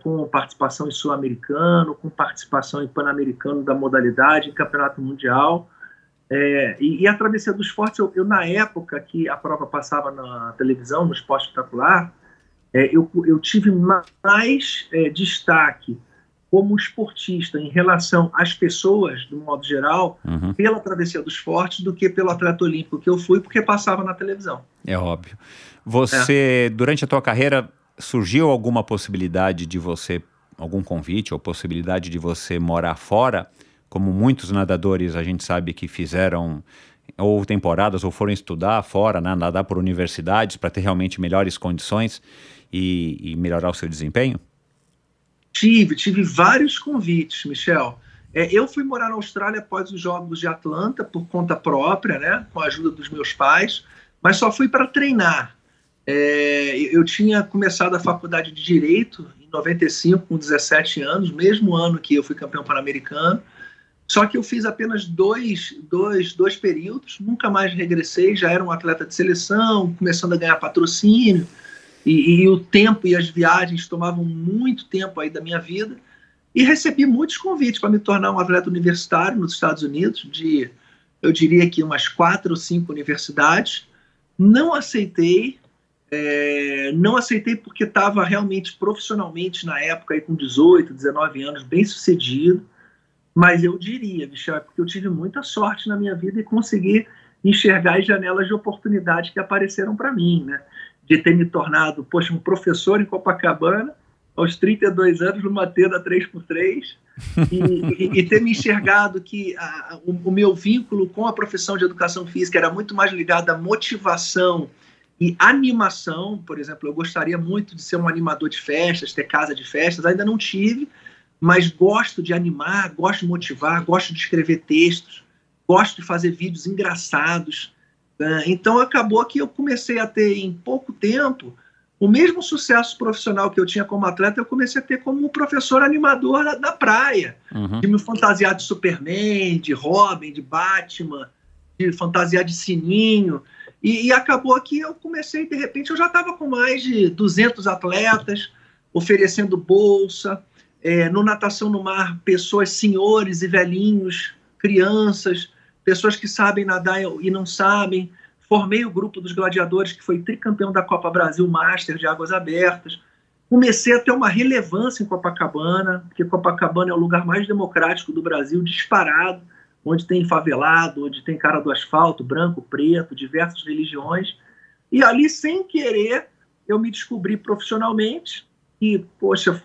com participação em Sul-Americano, com participação em Pan-Americano da modalidade, em Campeonato Mundial, e a Travessia dos Fortes, eu na época que a prova passava na televisão, no Esporte Espetacular, eu tive mais destaque como esportista em relação às pessoas, do modo geral, pela Travessia dos Fortes do que pelo atleta olímpico que eu fui, porque passava na televisão. É óbvio. Você, durante a tua carreira, surgiu alguma possibilidade de você, algum convite ou possibilidade de você morar fora? Como muitos nadadores a gente sabe que fizeram ou temporadas ou foram estudar fora, né, nadar por universidades para ter realmente melhores condições e melhorar o seu desempenho? Tive vários convites, Michel. Eu fui morar na Austrália após os Jogos de Atlanta, por conta própria, né, com a ajuda dos meus pais, mas só fui para treinar. Eu tinha começado a faculdade de Direito em 95, com 17 anos, mesmo ano que eu fui campeão pan-americano, só que eu fiz apenas dois períodos, nunca mais regressei, já era um atleta de seleção, começando a ganhar patrocínio, e o tempo e as viagens tomavam muito tempo aí da minha vida, e recebi muitos convites para me tornar um atleta universitário nos Estados Unidos, eu diria que umas 4 ou 5 universidades. Não aceitei porque estava realmente profissionalmente na época, aí, com 18, 19 anos, bem sucedido, mas eu diria, Michel, porque eu tive muita sorte na minha vida e consegui enxergar as janelas de oportunidade que apareceram para mim, né? De ter me tornado, um professor em Copacabana, aos 32 anos, numa tenda 3x3, e ter me enxergado que o meu vínculo com a profissão de educação física era muito mais ligado à motivação e animação. Por exemplo, eu gostaria muito de ser um animador de festas, ter casa de festas, ainda não tive, mas gosto de animar, gosto de motivar, gosto de escrever textos, gosto de fazer vídeos engraçados. Então acabou que eu comecei a ter, em pouco tempo, o mesmo sucesso profissional que eu tinha como atleta, eu comecei a ter como professor animador da praia, de me fantasiar de Superman, de Robin, de Batman, de fantasiar de Sininho, e acabou que eu comecei, de repente, eu já estava com mais de 200 atletas, oferecendo bolsa, no Natação no Mar, pessoas, senhores e velhinhos, crianças, pessoas que sabem nadar e não sabem. Formei o grupo dos gladiadores, que foi tricampeão da Copa Brasil Master de águas abertas. Comecei a ter uma relevância em Copacabana, porque Copacabana é o lugar mais democrático do Brasil, disparado, onde tem favelado, onde tem cara do asfalto, branco, preto, diversas religiões. E ali, sem querer, eu me descobri profissionalmente e, poxa,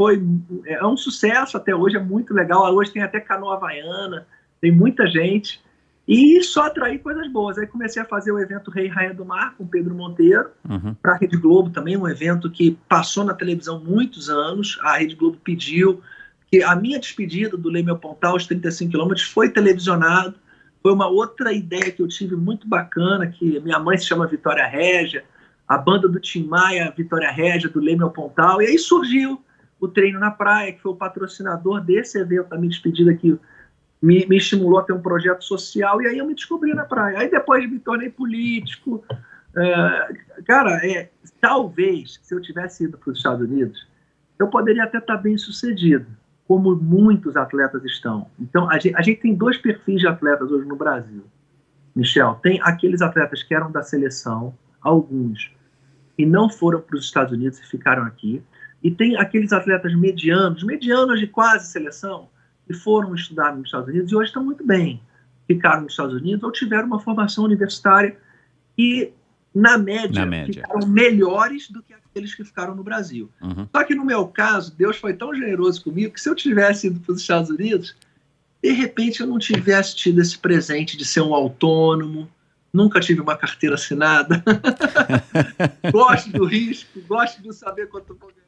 é um sucesso até hoje, é muito legal. Hoje tem até canoa havaiana, tem muita gente. E só atraí coisas boas. Aí comecei a fazer o evento Rei e Rainha do Mar com Pedro Monteiro, para a Rede Globo também, um evento que passou na televisão muitos anos. A Rede Globo pediu que a minha despedida do Leme ao Pontal, os 35 quilômetros, foi televisionado. Foi uma outra ideia que eu tive muito bacana, que minha mãe se chama Vitória Régia, a banda do Tim Maia, Vitória Régia, do Leme ao Pontal, e aí surgiu o Treino na Praia, que foi o patrocinador desse evento, a minha despedida, que me estimulou a ter um projeto social, e aí eu me descobri na praia. Aí depois me tornei político. Cara, talvez, se eu tivesse ido para os Estados Unidos, eu poderia até estar bem sucedido, como muitos atletas estão. Então, a gente tem 2 perfis de atletas hoje no Brasil, Michel. Tem aqueles atletas que eram da seleção, alguns, e não foram para os Estados Unidos e ficaram aqui. E tem aqueles atletas medianos de quase seleção, que foram estudar nos Estados Unidos e hoje estão muito bem. Ficaram nos Estados Unidos ou tiveram uma formação universitária e, na média. Ficaram melhores do que aqueles que ficaram no Brasil. Só que no meu caso, Deus foi tão generoso comigo que se eu tivesse ido para os Estados Unidos, de repente eu não tivesse tido esse presente de ser um autônomo, nunca tive uma carteira assinada, gosto do risco, gosto de saber quanto eu vou ganhar.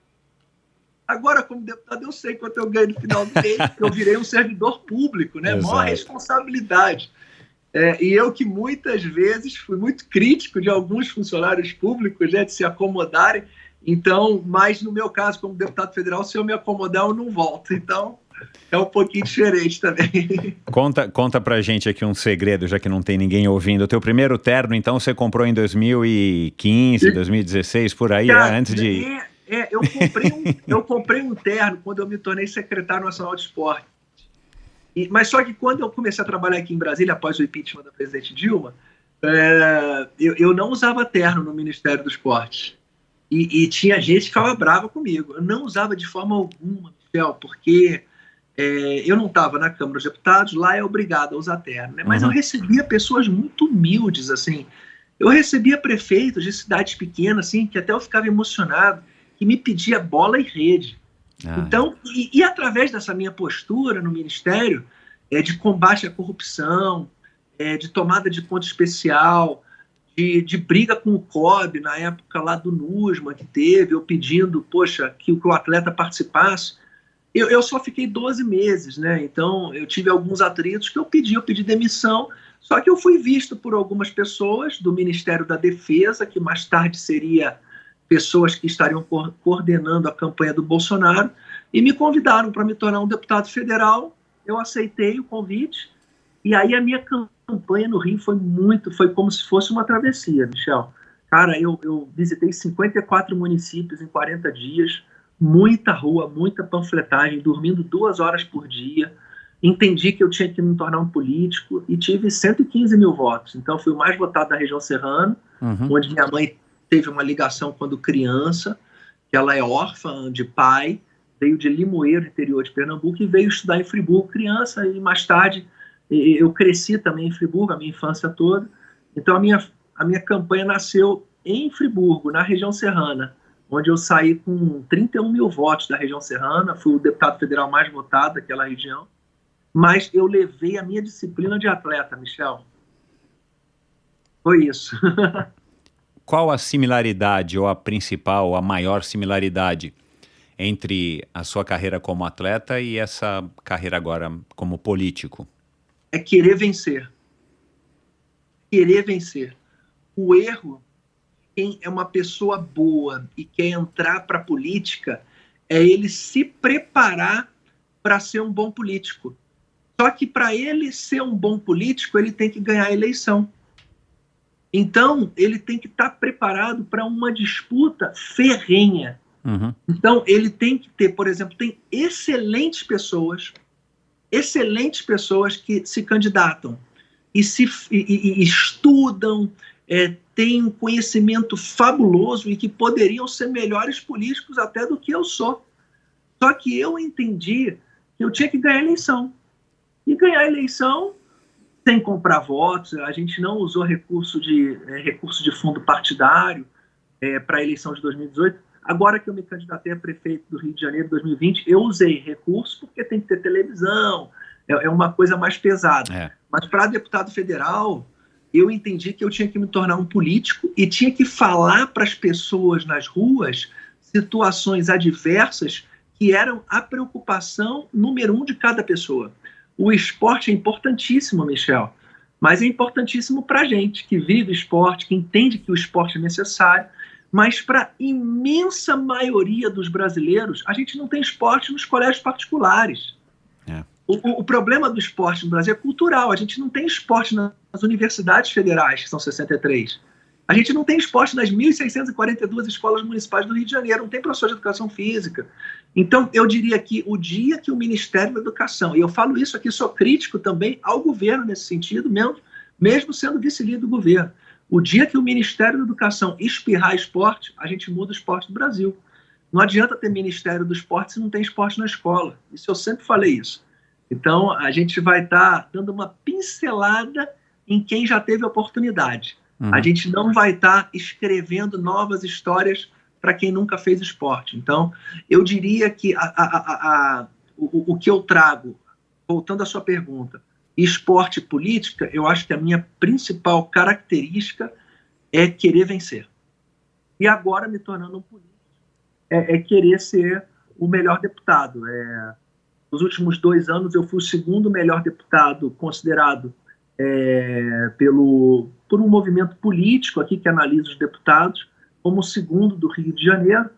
Agora, como deputado, eu sei quanto eu ganho no final do mês, porque eu virei um servidor público, né? Maior responsabilidade. E eu que muitas vezes fui muito crítico de alguns funcionários públicos, né, de se acomodarem. Então, mas no meu caso, como deputado federal, se eu me acomodar, eu não volto. Então, é um pouquinho diferente também. Conta pra gente aqui um segredo, já que não tem ninguém ouvindo. O teu primeiro terno, então, você comprou em 2015, 2016, por aí, Cara, antes de... Eu comprei um terno quando eu me tornei secretário nacional de esporte. Mas só que quando eu comecei a trabalhar aqui em Brasília, após o impeachment da presidente Dilma, eu não usava terno no Ministério do Esporte. E tinha gente que ficava brava comigo. Eu não usava de forma alguma, Michel, porque eu não estava na Câmara dos Deputados, lá é obrigado a usar terno. Né? Mas eu recebia pessoas muito humildes, assim. Eu recebia prefeitos de cidades pequenas, assim, que até eu ficava emocionado, que me pedia bola e rede. Então, e através dessa minha postura no Ministério, de combate à corrupção, de tomada de conta especial, de briga com o COB, na época lá do NUSMA que teve, eu pedindo, poxa, que o atleta participasse, eu só fiquei 12 meses, né? Então, eu tive alguns atritos que eu pedi demissão, só que eu fui visto por algumas pessoas do Ministério da Defesa, que mais tarde seria pessoas que estariam coordenando a campanha do Bolsonaro, e me convidaram para me tornar um deputado federal. Eu aceitei o convite, e aí a minha campanha no Rio foi como se fosse uma travessia, Michel. Cara, eu visitei 54 municípios em 40 dias, muita rua, muita panfletagem, dormindo 2 horas por dia, entendi que eu tinha que me tornar um político, e tive 115 mil votos. Então, fui o mais votado da região serrana, onde minha mãe teve uma ligação quando criança, que ela é órfã de pai, veio de Limoeiro, interior de Pernambuco, e veio estudar em Friburgo criança, e mais tarde eu cresci também em Friburgo, a minha infância toda. Então a minha campanha nasceu em Friburgo, na região serrana, onde eu saí com 31 mil votos da região serrana, fui o deputado federal mais votado daquela região, mas eu levei a minha disciplina de atleta, Michel. Foi isso. Qual a similaridade, ou a principal, ou a maior similaridade entre a sua carreira como atleta e essa carreira agora como político? É querer vencer. Querer vencer. O erro, quem é uma pessoa boa e quer entrar para a política, é ele se preparar para ser um bom político. Só que para ele ser um bom político, ele tem que ganhar a eleição. Então, ele tem que estar preparado para uma disputa ferrenha. Então, ele tem que ter, por exemplo, tem excelentes pessoas que se candidatam e estudam, têm um conhecimento fabuloso e que poderiam ser melhores políticos até do que eu sou. Só que eu entendi que eu tinha que ganhar a eleição. E ganhar a eleição sem comprar votos. A gente não usou recurso de fundo partidário para a eleição de 2018. Agora que eu me candidatei a prefeito do Rio de Janeiro em 2020, eu usei recurso porque tem que ter televisão, é uma coisa mais pesada. Mas para deputado federal, eu entendi que eu tinha que me tornar um político e tinha que falar para as pessoas nas ruas situações adversas que eram a preocupação número 1 de cada pessoa. O esporte é importantíssimo, Michel, mas é importantíssimo para a gente que vive esporte, que entende que o esporte é necessário, mas para a imensa maioria dos brasileiros, a gente não tem esporte nos colégios particulares. O problema do esporte no Brasil é cultural. A gente não tem esporte nas universidades federais, que são 63. A gente não tem esporte nas 1.642 escolas municipais do Rio de Janeiro, não tem professor de educação física. Então, eu diria que o dia que o Ministério da Educação, e eu falo isso aqui, sou crítico também ao governo nesse sentido, mesmo sendo vice-líder do governo, o dia que o Ministério da Educação espirrar esporte, a gente muda o esporte do Brasil. Não adianta ter Ministério do Esporte se não tem esporte na escola. Isso eu sempre falei isso. Então, a gente vai estar dando uma pincelada em quem já teve oportunidade. A gente não vai estar escrevendo novas histórias para quem nunca fez esporte. Então, eu diria que o que eu trago, voltando à sua pergunta, esporte e política, eu acho que a minha principal característica é querer vencer. E agora, me tornando um político, é querer ser o melhor deputado. Nos últimos 2 anos, eu fui o segundo melhor deputado considerado por um movimento político aqui que analisa os deputados, como o segundo do Rio de Janeiro.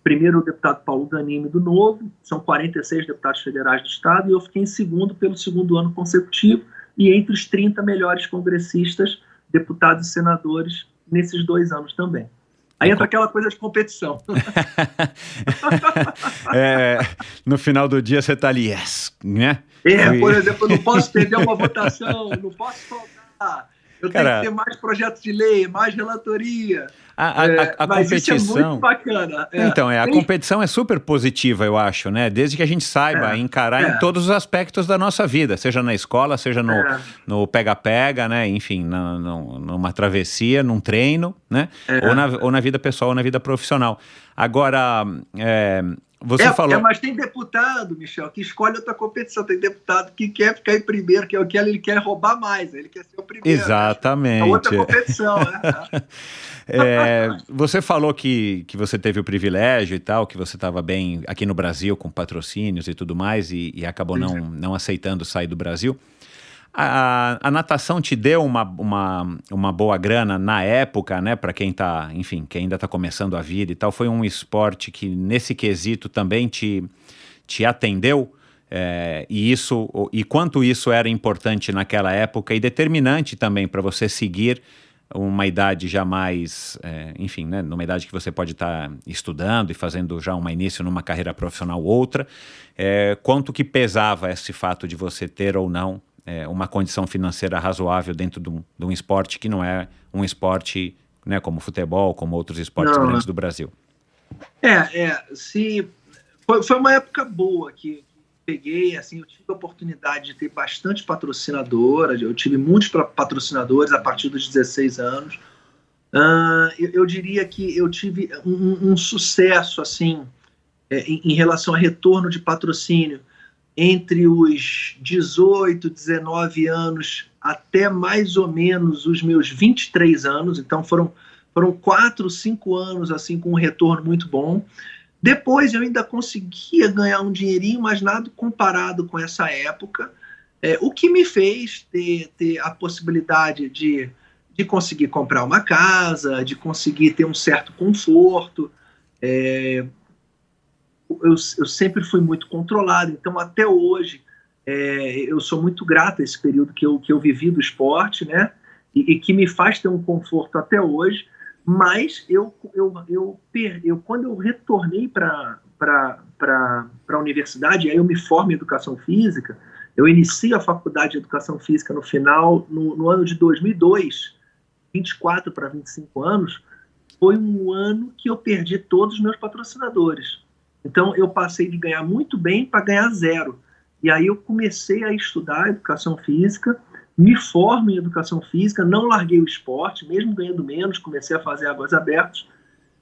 Primeiro, o deputado Paulo Ganimi, do Novo, são 46 deputados federais do Estado, e eu fiquei em segundo pelo segundo ano consecutivo, e entre os 30 melhores congressistas, deputados e senadores, nesses 2 anos também. Aí entra aquela coisa de competição. No final do dia você está ali, né? Por exemplo, eu não posso perder uma votação, não posso faltar. Eu tenho que ter mais projetos de lei, mais relatoria. A mas competição... isso é muito bacana. Então, a competição é super positiva, eu acho, né? Desde que a gente saiba encarar em todos os aspectos da nossa vida, seja na escola, seja no pega-pega, né? Enfim, numa travessia, num treino, né? Ou na vida pessoal, ou na vida profissional. Agora... Você falou... mas tem deputado, Michel, que escolhe outra competição. Tem deputado que quer ficar em primeiro, que é o que ele quer roubar mais, ele quer ser o primeiro. Exatamente. É outra competição, né? Você falou que você teve o privilégio e tal, que você estava bem aqui no Brasil com patrocínios e tudo mais, e acabou não aceitando sair do Brasil. A natação te deu uma boa grana na época, né? Para quem tá, enfim, que ainda está começando a vida e tal. Foi um esporte que nesse quesito também te atendeu, e quanto isso era importante naquela época e determinante também para você seguir uma idade já mais, enfim, né? Numa idade que você pode estar estudando e fazendo já um início numa carreira profissional ou outra. Quanto que pesava esse fato de você ter ou não uma condição financeira razoável dentro de um esporte que não é um esporte, né, como futebol, como outros esportes grandes do Brasil? Foi uma época boa que peguei, assim, eu tive a oportunidade de ter bastante patrocinadora, eu tive muitos patrocinadores a partir dos 16 anos. Eu diria que eu tive um sucesso, assim, em relação a retorno de patrocínio, entre os 18, 19 anos até mais ou menos os meus 23 anos, então foram 4, 5 anos assim com um retorno muito bom. Depois eu ainda conseguia ganhar um dinheirinho, mas nada comparado com essa época, o que me fez ter a possibilidade de conseguir comprar uma casa, de conseguir ter um certo conforto. Eu sempre fui muito controlado, então até hoje eu sou muito grato a esse período que eu vivi do esporte, né? E que me faz ter um conforto até hoje, mas quando eu retornei para a universidade, aí eu me formo em Educação Física, eu inicio a faculdade de Educação Física no ano de 2002, 24 para 25 anos, foi um ano que eu perdi todos os meus patrocinadores. Então, eu passei de ganhar muito bem para ganhar 0. E aí eu comecei a estudar Educação Física, me formo em educação física, não larguei o esporte, mesmo ganhando menos, comecei a fazer Águas Abertas.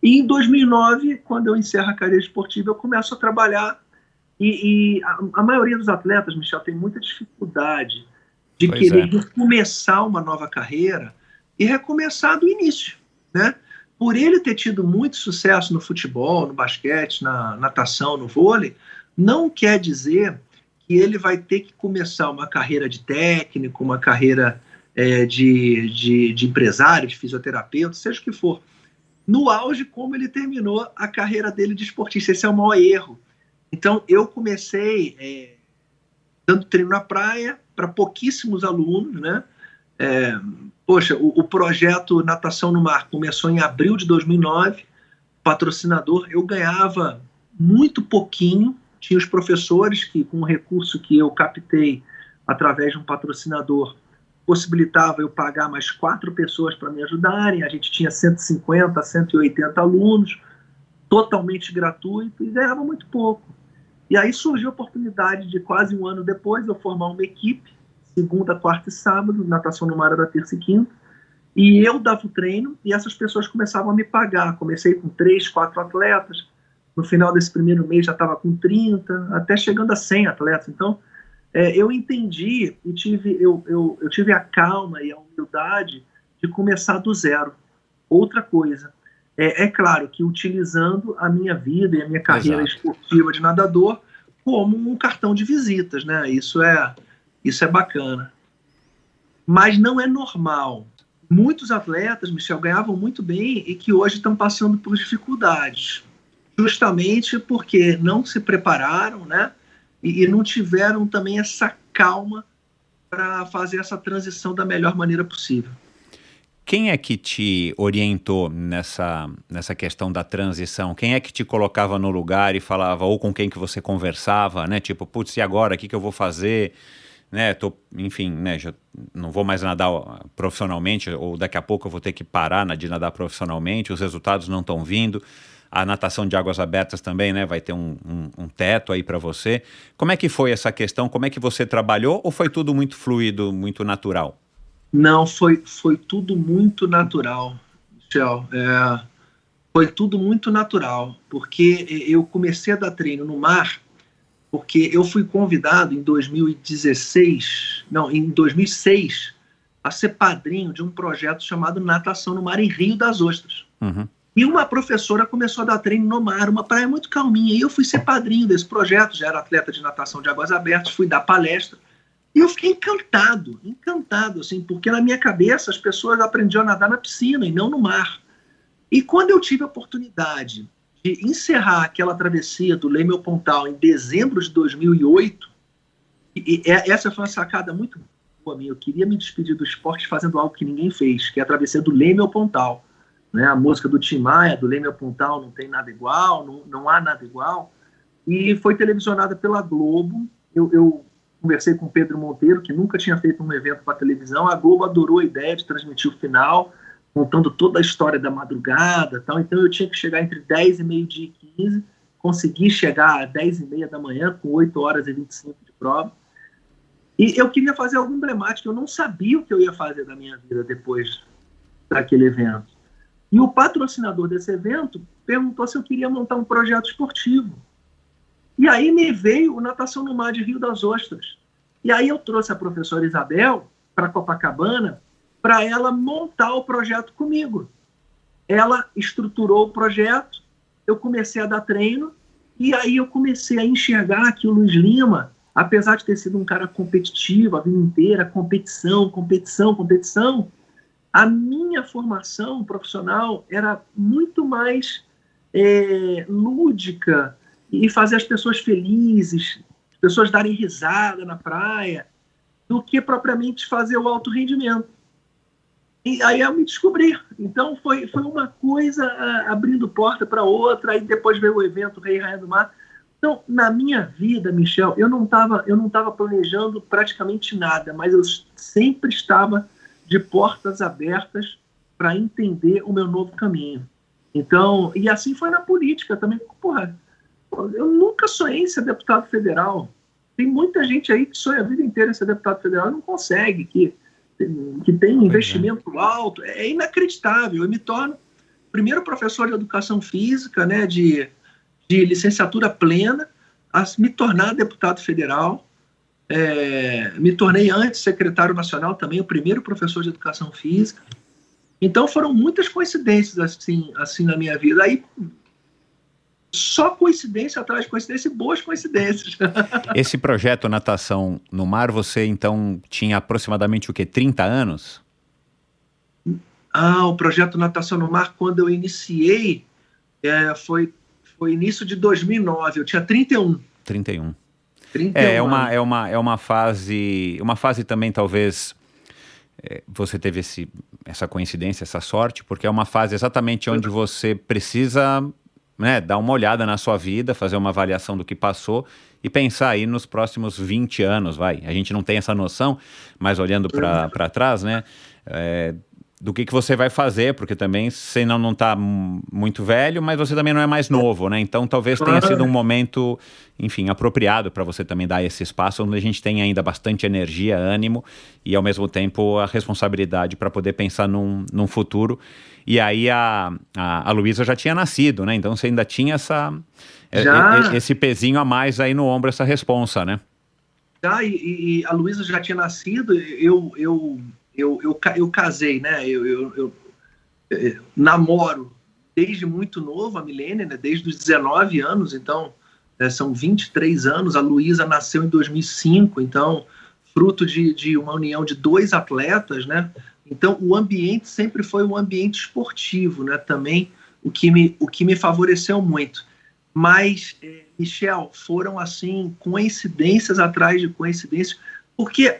E em 2009, quando eu encerro a carreira esportiva, eu começo a trabalhar. E a maioria dos atletas, Michel, tem muita dificuldade de querer recomeçar uma nova carreira e recomeçar do início, né? Por ele ter tido muito sucesso no futebol, no basquete, na natação, no vôlei, não quer dizer que ele vai ter que começar uma carreira de técnico, uma carreira de empresário, de fisioterapeuta, seja o que for. No auge, como ele terminou a carreira dele de esportista. Esse é o maior erro. Então, eu comecei dando treino na praia para pouquíssimos alunos, né? O projeto Natação no Mar começou em abril de 2009, patrocinador, eu ganhava muito pouquinho, tinha os professores que, com o recurso que eu captei através de um patrocinador, possibilitava eu pagar mais 4 pessoas para me ajudarem, a gente tinha 150, 180 alunos, totalmente gratuito, e ganhava muito pouco. E aí surgiu a oportunidade de, quase um ano depois, eu formar uma equipe, segunda, quarta e sábado, natação no mar era terça e quinta, e eu dava o treino e essas pessoas começavam a me pagar. Comecei com 3, 4 atletas, no final desse primeiro mês já estava com 30, até chegando a 100 atletas. Então, eu entendi e eu tive a calma e a humildade de começar do zero. Outra coisa, é claro que utilizando a minha vida e a minha carreira esportiva de nadador como um cartão de visitas, né? Isso é bacana. Mas não é normal. Muitos atletas, Michel, ganhavam muito bem e que hoje estão passando por dificuldades. Justamente porque não se prepararam, né? E não tiveram também essa calma para fazer essa transição da melhor maneira possível. Quem é que te orientou nessa questão da transição? Quem é que te colocava no lugar e falava, ou com quem que você conversava, né? Tipo, putz, e agora? O que eu vou fazer? Né? Enfim, né? Já não vou mais nadar profissionalmente, ou daqui a pouco eu vou ter que parar de nadar profissionalmente, os resultados não estão vindo. A natação de águas abertas também, né? Vai ter um teto aí para você. Como é que foi essa questão? Como é que você trabalhou? Ou foi tudo muito fluido, muito natural? Não, foi tudo muito natural, Michel. Foi tudo muito natural, porque eu comecei a dar treino no mar, porque eu fui convidado em 2006, a ser padrinho de um projeto chamado Natação no Mar em Rio das Ostras. Uhum. E uma professora começou a dar treino no mar, uma praia muito calminha, e eu fui ser padrinho desse projeto, já era atleta de natação de águas abertas, fui dar palestra, e eu fiquei encantado, assim, porque na minha cabeça as pessoas aprendiam a nadar na piscina e não no mar. E quando eu tive a oportunidade de encerrar aquela travessia do Leme ao Pontal em dezembro de 2008, e essa foi uma sacada muito boa minha, eu queria me despedir do esporte fazendo algo que ninguém fez, que é a travessia do Leme ao Pontal. Né, a música do Tim Maia, do Leme ao Pontal, não tem nada igual, não há nada igual, e foi televisionada pela Globo. Eu conversei com o Pedro Monteiro, que nunca tinha feito um evento para televisão, a Globo adorou a ideia de transmitir o final, contando toda a história da madrugada, tal. Então eu tinha que chegar entre 10 e meio-dia e 15, consegui chegar às 10 e meia da manhã, com 8 horas e 25 de prova, e eu queria fazer algo emblemático, eu não sabia o que eu ia fazer da minha vida depois daquele evento. E o patrocinador desse evento perguntou se eu queria montar um projeto esportivo. E aí me veio o Natação no Mar de Rio das Ostras. E aí eu trouxe a professora Isabel para Copacabana para ela montar o projeto comigo. Ela estruturou o projeto, eu comecei a dar treino, e aí eu comecei a enxergar que o Luiz Lima, apesar de ter sido um cara competitivo a vida inteira, competição, a minha formação profissional era muito mais lúdica e fazer as pessoas felizes, as pessoas darem risada na praia, do que propriamente fazer o alto rendimento. E aí eu me descobri. Então foi uma coisa abrindo porta para outra, aí depois veio o evento Rei e Rainha do Mar. Então, na minha vida, Michel, eu não estava planejando praticamente nada, mas eu sempre estava de portas abertas para entender o meu novo caminho. Então, e assim foi na política também. Porra, eu nunca sonhei em ser deputado federal. Tem muita gente aí que sonha a vida inteira em ser deputado federal e não consegue, que que tem investimento alto, é inacreditável. Eu me torno o primeiro professor de educação física, né, de licenciatura plena, a me tornar deputado federal. Me tornei antes secretário nacional também, o primeiro professor de educação física. Então foram muitas coincidências assim na minha vida. Aí só coincidência atrás de coincidência e boas coincidências. Esse projeto Natação no Mar, você então tinha aproximadamente o quê? 30 anos? O projeto Natação no Mar, quando eu iniciei, foi início de 2009, eu tinha 31. 31. 31 é uma fase também talvez você teve essa coincidência, essa sorte, porque é uma fase exatamente onde você precisa, né, dar uma olhada na sua vida, fazer uma avaliação do que passou e pensar aí nos próximos 20 anos, a gente não tem essa noção, mas olhando para trás, né, do que você vai fazer, porque também você não está muito velho, mas você também não é mais novo, né? Então talvez tenha sido um momento, enfim, apropriado para você também dar esse espaço, onde a gente tem ainda bastante energia, ânimo e ao mesmo tempo a responsabilidade para poder pensar num futuro. E aí a Luísa já tinha nascido, né? Então você ainda tinha esse pezinho a mais aí no ombro, essa responsa, né? E a Luísa já tinha nascido, eu casei, né? Eu namoro desde muito novo a Milene, né? Desde os 19 anos, então são 23 anos. A Luísa nasceu em 2005, então fruto de uma união de 2 atletas, né? Então o ambiente sempre foi um ambiente esportivo, né? Também o que me favoreceu muito. Mas, Michel, foram assim coincidências atrás de coincidências, porque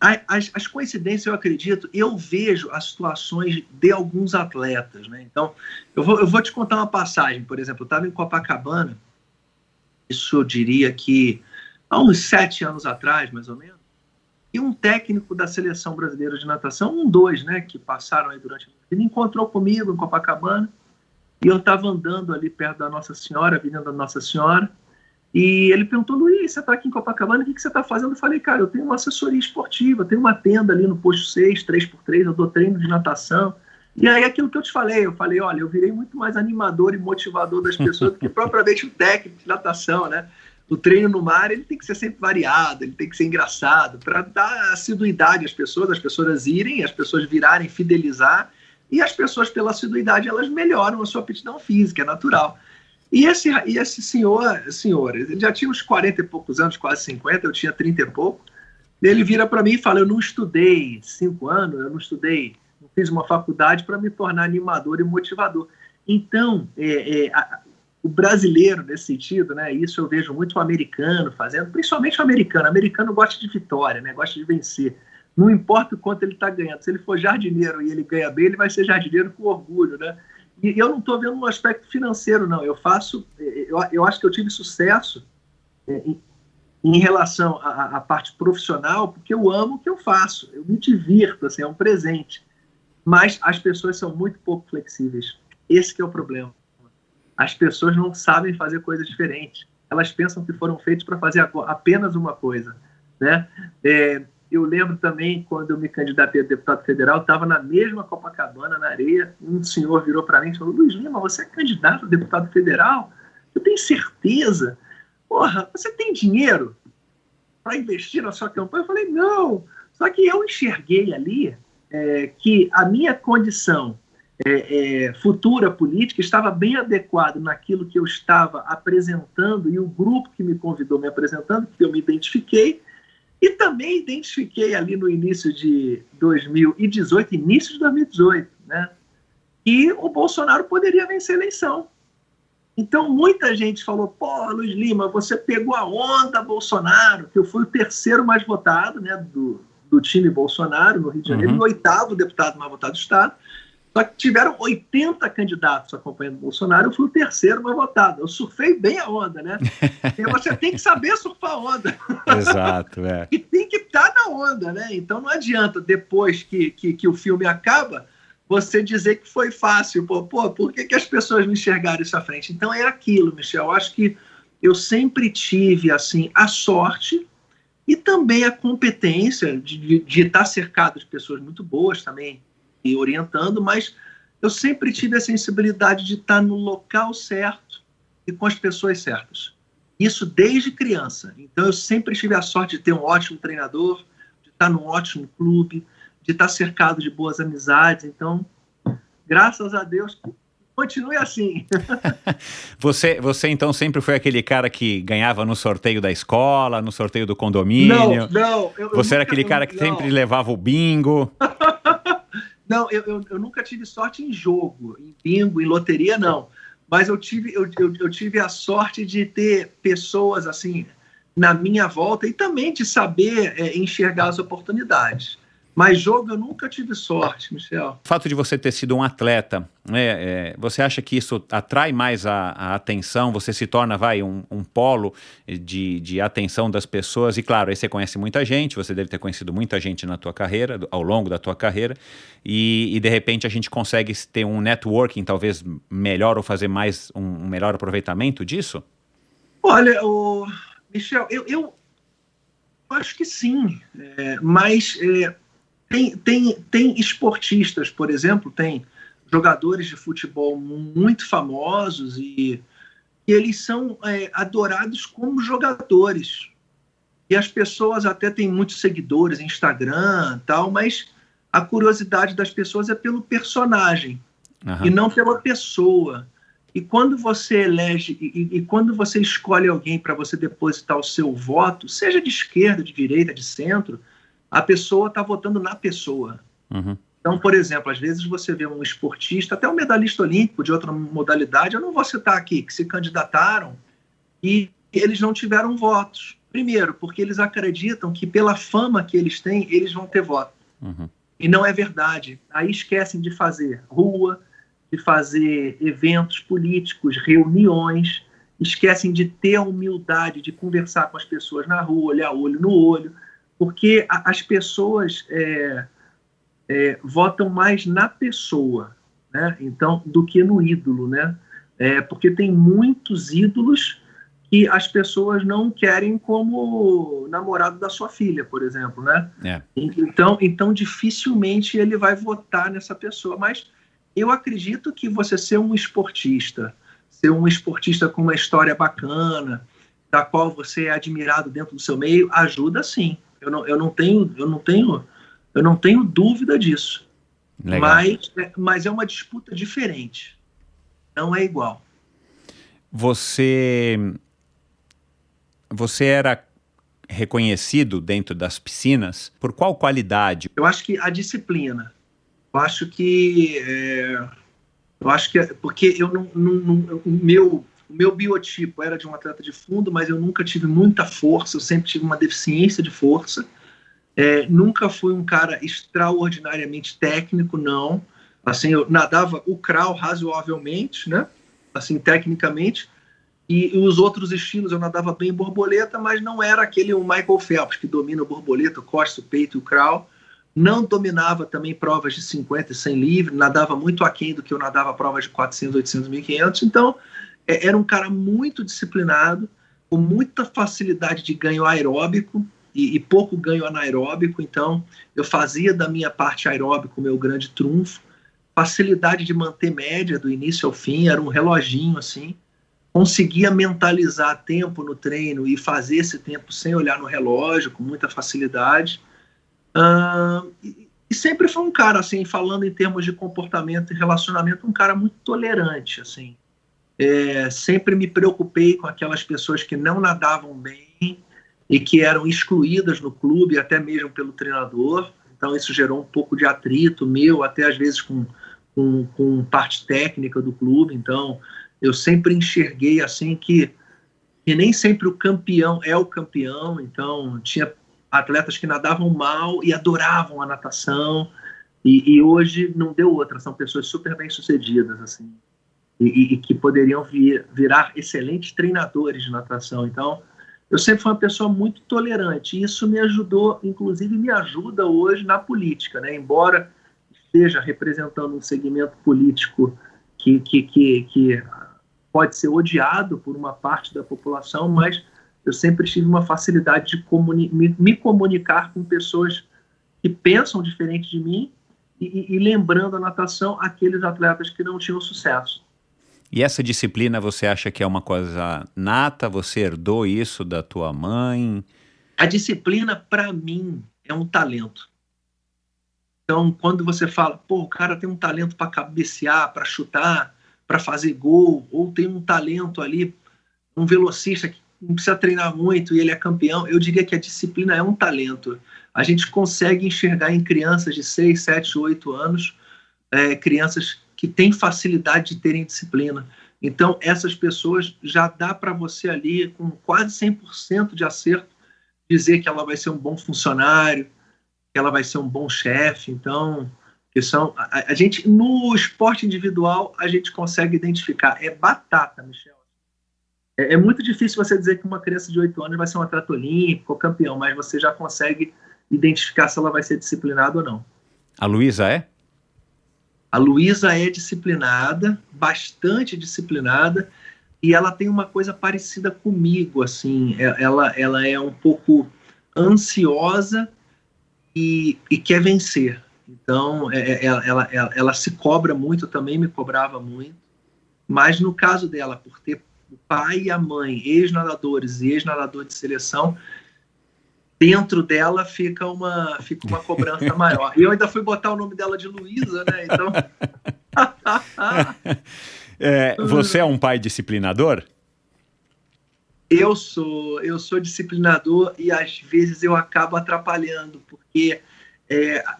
as coincidências, eu acredito, eu vejo as situações de alguns atletas, né? Então, eu vou te contar uma passagem. Por exemplo, eu estava em Copacabana, isso eu diria que há uns 7 anos atrás, mais ou menos, e um técnico da Seleção Brasileira de Natação, 2, né, que passaram aí durante a vida, ele encontrou comigo em Copacabana, e eu estava andando ali perto da Nossa Senhora, Avenida da Nossa Senhora, e ele perguntou: Luiz, você está aqui em Copacabana, o que você está fazendo? Eu falei: cara, eu tenho uma assessoria esportiva, tenho uma tenda ali no posto 6, 3x3, eu dou treino de natação. E aí aquilo que eu te falei, olha, eu virei muito mais animador e motivador das pessoas do que propriamente o técnico de natação, né? O treino no mar, ele tem que ser sempre variado, ele tem que ser engraçado, para dar assiduidade às pessoas, as pessoas irem, as pessoas virarem, fidelizar, e as pessoas, pela assiduidade, elas melhoram a sua aptidão física, é natural. E esse senhor, ele já tinha uns 40 e poucos anos, quase 50, eu tinha 30 e pouco. Ele vira para mim e fala: eu não estudei 5 anos, eu não fiz uma faculdade para me tornar animador e motivador. Então, o brasileiro, nesse sentido, né, isso eu vejo muito o americano fazendo, principalmente o americano gosta de vitória, né, gosta de vencer. Não importa o quanto ele está ganhando, se ele for jardineiro e ele ganha bem, ele vai ser jardineiro com orgulho, né? E eu não estou vendo um aspecto financeiro, não. Eu acho que eu tive sucesso em relação à parte profissional, porque eu amo o que eu faço. Eu me divirto, assim, é um presente. Mas as pessoas são muito pouco flexíveis. Esse que é o problema. As pessoas não sabem fazer coisas diferentes. Elas pensam que foram feitas para fazer apenas uma coisa, né? Eu lembro também, quando eu me candidatei a deputado federal, estava na mesma Copacabana, na areia, um senhor virou para mim e falou: Luiz Lima, você é candidato a deputado federal? Eu tenho certeza. Porra, você tem dinheiro para investir na sua campanha? Eu falei: não. Só que eu enxerguei ali que a minha condição futura política estava bem adequado naquilo que eu estava apresentando e o grupo que me convidou me apresentando, que eu me identifiquei. E também identifiquei ali no início de 2018, né, que o Bolsonaro poderia vencer a eleição. Então, muita gente falou: pô, Luiz Lima, você pegou a onda Bolsonaro, que eu fui o 3º mais votado, né, do time Bolsonaro no Rio de Janeiro, e o 8º deputado mais votado do Estado. Só que tiveram 80 candidatos acompanhando o Bolsonaro, eu fui o 3º mais votado. Eu surfei bem a onda, né? E você tem que saber surfar a onda. Exato, E tem que estar na onda, né? Então não adianta, depois que o filme acaba, você dizer que foi fácil. Por que as pessoas não enxergaram isso à frente? Então é aquilo, Michel. Eu acho que eu sempre tive, assim, a sorte e também a competência de estar cercado de pessoas muito boas também, e orientando, mas eu sempre tive a sensibilidade de estar no local certo e com as pessoas certas. Isso desde criança. Então eu sempre tive a sorte de ter um ótimo treinador, de estar num ótimo clube, de estar cercado de boas amizades. Então, graças a Deus, continue assim. Você então sempre foi aquele cara que ganhava no sorteio da escola, no sorteio do condomínio? Não. Você era aquele cara que sempre levava o bingo? Não, eu nunca tive sorte em jogo, em bingo, em loteria, não. Mas eu tive a sorte de ter pessoas assim na minha volta e também de saber enxergar as oportunidades. Mas jogo eu nunca tive sorte, Michel. O fato de você ter sido um atleta, você acha que isso atrai mais a atenção? Você se torna, um polo de atenção das pessoas? E claro, aí você conhece muita gente, você deve ter conhecido muita gente na tua carreira, ao longo da tua carreira, e de repente a gente consegue ter um networking talvez melhor ou fazer mais um melhor aproveitamento disso? Olha, Michel, eu acho que sim, mas... Tem esportistas, por exemplo, tem jogadores de futebol muito famosos e eles são adorados como jogadores. E as pessoas até têm muitos seguidores, Instagram e tal, mas a curiosidade das pessoas é pelo personagem e não pela pessoa. E quando você elege e quando você escolhe alguém para você depositar o seu voto, seja de esquerda, de direita, de centro, a pessoa está votando na pessoa. Uhum. Então, por exemplo, às vezes você vê um esportista, até um medalhista olímpico de outra modalidade, eu não vou citar aqui, que se candidataram e eles não tiveram votos. Primeiro, porque eles acreditam que pela fama que eles têm, eles vão ter voto. Uhum. E não é verdade. Aí esquecem de fazer rua, de fazer eventos políticos, reuniões, esquecem de ter a humildade de conversar com as pessoas na rua, olhar olho no olho, porque as pessoas votam mais na pessoa, né? Então, do que no ídolo, né? Porque tem muitos ídolos que as pessoas não querem como namorado da sua filha, por exemplo, né? Então, dificilmente ele vai votar nessa pessoa. Mas eu acredito que você ser um esportista com uma história bacana, da qual você é admirado dentro do seu meio, ajuda sim. Eu não tenho dúvida disso. Mas é uma disputa diferente. Não é igual. Você era reconhecido dentro das piscinas por qual qualidade? Eu acho que a disciplina. Eu acho que porque o meu biotipo era de um atleta de fundo, mas eu nunca tive muita força, eu sempre tive uma deficiência de força. Nunca fui um cara extraordinariamente técnico, não. Assim, eu nadava o crawl razoavelmente, né? Assim, tecnicamente. E os outros estilos eu nadava bem borboleta, mas não era aquele o Michael Phelps, que domina o borboleta, o costa, o peito e o crawl. Não dominava também provas de 50 e 100 livre, nadava muito aquém do que eu nadava provas de 400, 800, 1500. Então, era um cara muito disciplinado, com muita facilidade de ganho aeróbico e pouco ganho anaeróbico. Então, eu fazia da minha parte aeróbico o meu grande trunfo. Facilidade de manter média do início ao fim, era um reloginho assim. Conseguia mentalizar tempo no treino e fazer esse tempo sem olhar no relógio, com muita facilidade. E sempre foi um cara, assim, falando em termos de comportamento e relacionamento, um cara muito tolerante, assim. Sempre me preocupei com aquelas pessoas que não nadavam bem e que eram excluídas no clube, até mesmo pelo treinador. Então isso gerou um pouco de atrito meu, até às vezes com parte técnica do clube. Então eu sempre enxerguei assim que nem sempre o campeão é o campeão. Então tinha atletas que nadavam mal e adoravam a natação, e hoje não deu outra, são pessoas super bem-sucedidas, assim, e que poderiam virar excelentes treinadores de natação. Então, eu sempre fui uma pessoa muito tolerante, e isso me ajudou, inclusive me ajuda hoje na política, né? Embora esteja representando um segmento político que pode ser odiado por uma parte da população, mas eu sempre tive uma facilidade de me comunicar com pessoas que pensam diferente de mim e lembrando a natação aqueles atletas que não tinham sucesso. E essa disciplina você acha que é uma coisa nata? Você herdou isso da tua mãe? A disciplina, para mim, é um talento. Então, quando você fala, pô, o cara tem um talento para cabecear, para chutar, para fazer gol, ou tem um talento ali, um velocista que não precisa treinar muito e ele é campeão, eu diria que a disciplina é um talento. A gente consegue enxergar em crianças de 6, 7, 8 anos, crianças que têm facilidade de terem disciplina. Então, essas pessoas já dá para você ali, com quase 100% de acerto, dizer que ela vai ser um bom funcionário, que ela vai ser um bom chefe. Então, a gente, no esporte individual, a gente consegue identificar. É batata, Michel. É muito difícil você dizer que uma criança de 8 anos vai ser um atleta olímpico ou campeão, mas você já consegue identificar se ela vai ser disciplinada ou não. A Luísa é? A Luísa é disciplinada, bastante disciplinada, e ela tem uma coisa parecida comigo, assim, ela é um pouco ansiosa e quer vencer. Então, ela se cobra muito, também me cobrava muito, mas no caso dela, por ter o pai e a mãe, ex-nadadores e ex-nadador de seleção, dentro dela fica uma cobrança maior. E eu ainda fui botar o nome dela de Luísa, né? Então... Você é um pai disciplinador? Eu sou disciplinador e às vezes eu acabo atrapalhando, porque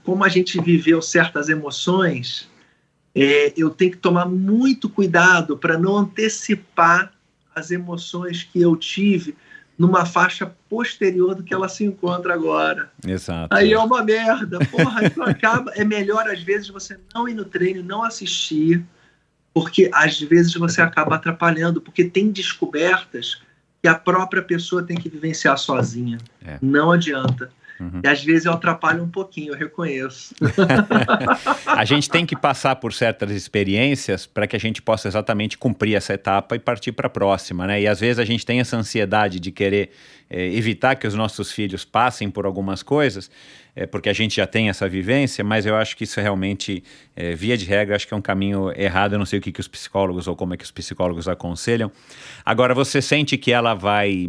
como a gente viveu certas emoções, eu tenho que tomar muito cuidado para não antecipar as emoções que eu tive numa faixa posterior do que ela se encontra agora. Exato. Aí é uma merda. Porra, então acaba. É melhor, às vezes, você não ir no treino, não assistir, porque, às vezes, você acaba atrapalhando, porque tem descobertas que a própria pessoa tem que vivenciar sozinha. Não adianta. Uhum. E às vezes eu atrapalho um pouquinho, eu reconheço. A gente tem que passar por certas experiências para que a gente possa exatamente cumprir essa etapa e partir para a próxima, né? E às vezes a gente tem essa ansiedade de querer evitar que os nossos filhos passem por algumas coisas, porque a gente já tem essa vivência, mas eu acho que isso realmente, via de regra, acho que é um caminho errado. Eu não sei o que os psicólogos ou como é que os psicólogos aconselham. Agora, você sente que ela vai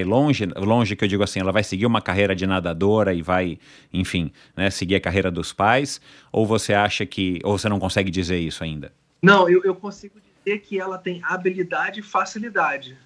longe que eu digo assim, ela vai seguir uma carreira de nadadora e vai, enfim, né, seguir a carreira dos pais, ou você acha ou você não consegue dizer isso ainda? Não, eu consigo dizer que ela tem habilidade e facilidade,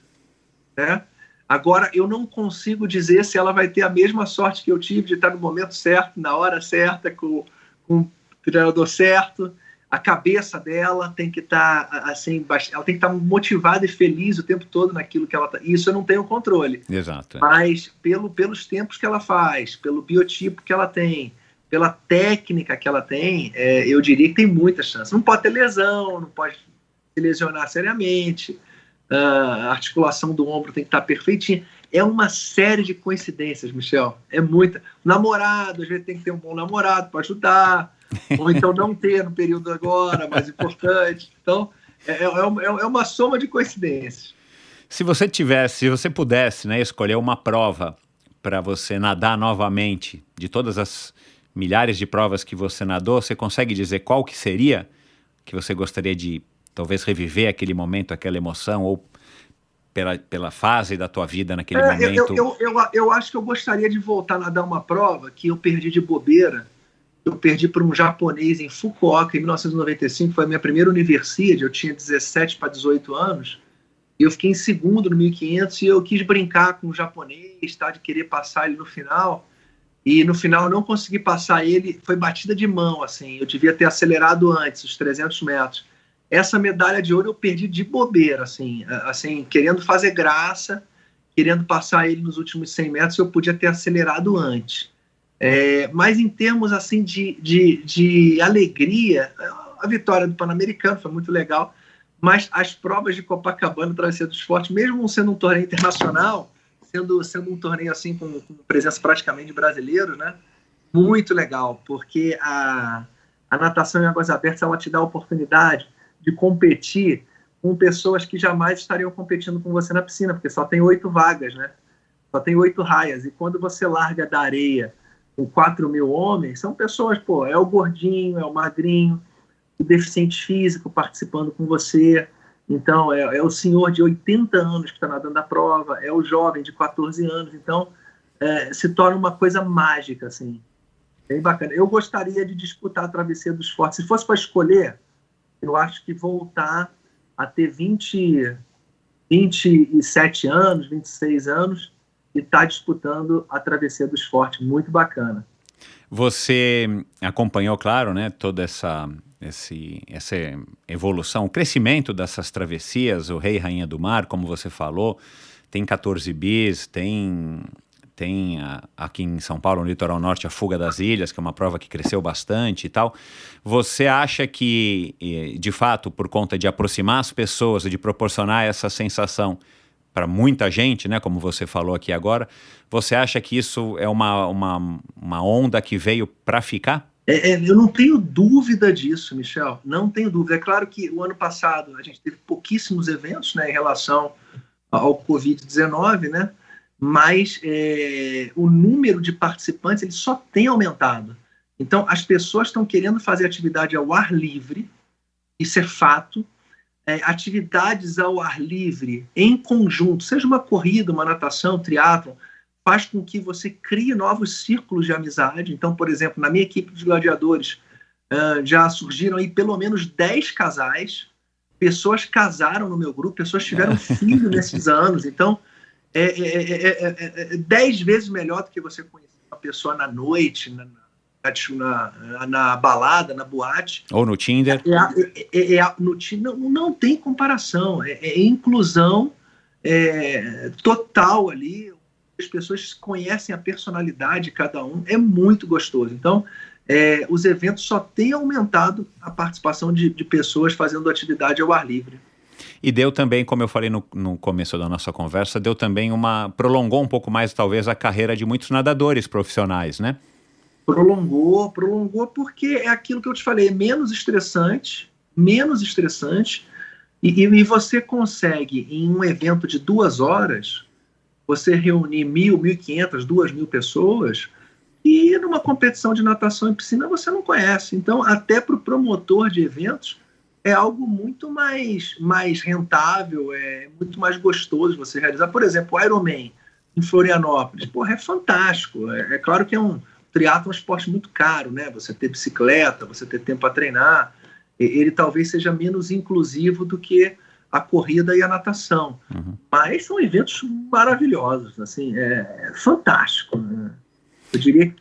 né? Agora, eu não consigo dizer se ela vai ter a mesma sorte que eu tive de estar no momento certo, na hora certa, com o treinador certo. A cabeça dela tem que estar, assim, ela tem que estar motivada e feliz o tempo todo naquilo que ela está. Isso eu não tenho controle. Exato. Mas pelos tempos que ela faz, pelo biotipo que ela tem, pela técnica que ela tem, eu diria que tem muita chance. Não pode ter lesão, não pode se lesionar seriamente. A articulação do ombro tem que estar perfeitinha. É uma série de coincidências, Michel. É muita. Namorado, às vezes tem que ter um bom namorado para ajudar, ou então não ter no período agora, mais importante. Então, é uma soma de coincidências. Se você pudesse, né, escolher uma prova para você nadar novamente, de todas as milhares de provas que você nadou, você consegue dizer qual que seria que você gostaria de talvez reviver aquele momento, aquela emoção, ou pela fase da tua vida naquele momento? Eu acho que eu gostaria de voltar a nadar uma prova que eu perdi de bobeira. Eu perdi para um japonês em Fukuoka, em 1995, foi a minha primeira universidade, eu tinha 17 para 18 anos, e eu fiquei em segundo no 1500, e eu quis brincar com o japonês, tá, de querer passar ele no final, e no final eu não consegui passar ele, foi batida de mão, assim, eu devia ter acelerado antes, os 300 metros. Essa medalha de ouro eu perdi de bobeira, assim, querendo fazer graça, querendo passar ele nos últimos 100 metros, eu podia ter acelerado antes. Mas em termos assim, de alegria, a vitória do Pan-Americano foi muito legal, mas as provas de Copacabana, Travessia do Esporte, mesmo sendo um torneio internacional, sendo um torneio assim com presença praticamente de brasileiros, né? Muito legal, porque a natação em águas abertas, ela te dá a oportunidade de competir com pessoas que jamais estariam competindo com você na piscina, porque só tem 8 vagas, né? só tem 8 raias. E quando você larga da areia com 4.000 homens, são pessoas, é o gordinho, é o magrinho, o deficiente físico participando com você. Então, é o senhor de 80 anos que está nadando a prova, é o jovem de 14 anos. Então, se torna uma coisa mágica, assim. Bem bacana. Eu gostaria de disputar a Travessia dos Fortes. Se fosse para escolher, eu acho que voltar a ter 27 anos, 26 anos e estar disputando a Travessia dos Fortes. Muito bacana. Você acompanhou, claro, né, toda essa evolução, o crescimento dessas travessias, o Rei e Rainha do Mar, como você falou, tem 14 bis, tem aqui em São Paulo, no Litoral Norte, a Fuga das Ilhas, que é uma prova que cresceu bastante e tal. Você acha que, de fato, por conta de aproximar as pessoas e de proporcionar essa sensação para muita gente, né, como você falou aqui agora, você acha que isso é uma onda que veio para ficar? Eu não tenho dúvida disso, Michel, não tenho dúvida. É claro que o ano passado a gente teve pouquíssimos eventos, né, em relação ao Covid-19, né, mas o número de participantes ele só tem aumentado. Então, as pessoas estão querendo fazer atividade ao ar livre, isso é fato. Atividades ao ar livre, em conjunto, seja uma corrida, uma natação, triatlon, faz com que você crie novos círculos de amizade. Então, por exemplo, na minha equipe de gladiadores, já surgiram aí pelo menos 10 casais, pessoas casaram no meu grupo, pessoas tiveram filho nesses anos. Então, 10 vezes melhor do que você conhecer uma pessoa na noite, na balada, na boate. Ou no Tinder. No Tinder não tem comparação. É inclusão total ali. As pessoas conhecem a personalidade de cada um. É muito gostoso. Então, os eventos só têm aumentado a participação de pessoas fazendo atividade ao ar livre. E deu também, como eu falei no começo da nossa conversa, prolongou um pouco mais, talvez, a carreira de muitos nadadores profissionais, né? Prolongou porque é aquilo que eu te falei, menos estressante, e você consegue, em um evento de 2 horas, você reunir 1.000, 1.500, 2.000 pessoas, e numa competição de natação em piscina você não conhece. Então, até para o promotor de eventos, é algo muito mais rentável, é muito mais gostoso você realizar. Por exemplo, o Ironman em Florianópolis, é fantástico. É claro que triatlon é um esporte muito caro, né? Você ter bicicleta, você ter tempo para treinar, ele talvez seja menos inclusivo do que a corrida e a natação. Uhum. Mas são eventos maravilhosos, assim, é fantástico, né? Eu diria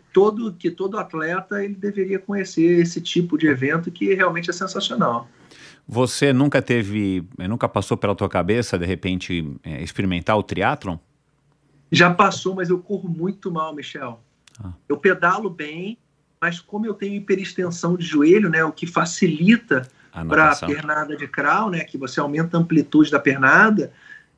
que todo atleta ele deveria conhecer esse tipo de evento que realmente é sensacional. Você nunca passou pela tua cabeça, de repente, experimentar o triatlon? Já passou, mas eu corro muito mal, Michel. Eu pedalo bem, mas como eu tenho hiperextensão de joelho, né, o que facilita para a pernada de crawl, né, que você aumenta a amplitude da pernada,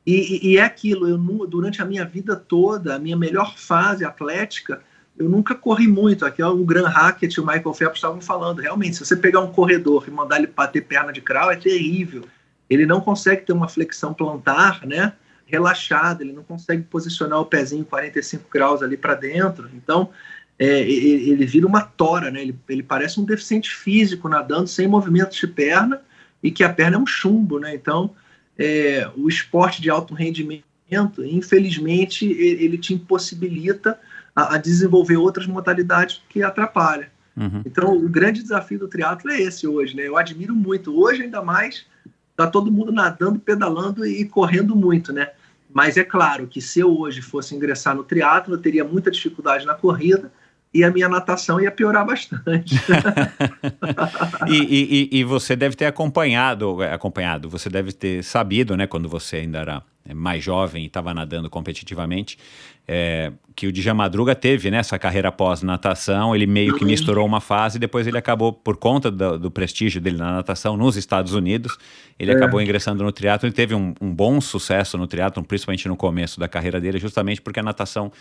e é aquilo, durante a minha vida toda, a minha melhor fase atlética, eu nunca corri muito. Aqui é o Graham Hackett e o Michael Phelps estavam falando, realmente, se você pegar um corredor e mandar ele bater perna de crawl, é terrível. Ele não consegue ter uma flexão plantar, né, relaxada, ele não consegue posicionar o pezinho 45 graus ali para dentro. Então, ele vira uma tora, né? Ele parece um deficiente físico nadando sem movimentos de perna e que a perna é um chumbo, né? Então, o esporte de alto rendimento, infelizmente, ele te impossibilita a desenvolver outras modalidades que atrapalham. Uhum. Então, o grande desafio do triatlo é esse hoje, né? Eu admiro muito. Hoje, ainda mais, tá todo mundo nadando, pedalando e correndo muito, né? Mas é claro que se eu hoje fosse ingressar no triatlo, eu teria muita dificuldade na corrida e a minha natação ia piorar bastante. E você deve ter acompanhado, você deve ter sabido, né, quando você ainda era mais jovem e estava nadando competitivamente, que o Djalma Madruga teve, né, essa carreira pós-natação. Ele meio que misturou uma fase e depois ele acabou, por conta do prestígio dele na natação nos Estados Unidos, ele acabou ingressando no triatlo. Ele teve um bom sucesso no triatlo, principalmente no começo da carreira dele, justamente porque a natação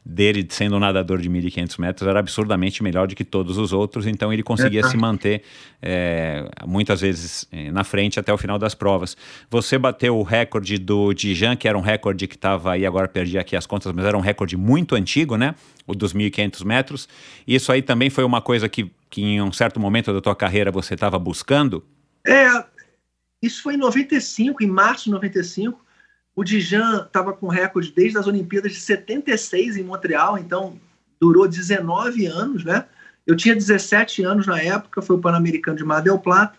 dele, sendo um nadador de 1.500 metros, era absurdamente melhor do que todos os outros, então ele conseguia se manter muitas vezes na frente até o final das provas. Você bateu o recorde do Dijan, que era um recorde que estava aí, agora perdi aqui as contas, mas era um recorde muito antigo, né? O dos 1.500 metros. Isso aí também foi uma coisa que em um certo momento da tua carreira você estava buscando? Isso foi em 95, em março de 95. O Dijan estava com recorde desde as Olimpíadas de 76 em Montreal, então durou 19 anos, né? Eu tinha 17 anos na época, foi o Pan-Americano de Mar del Plata,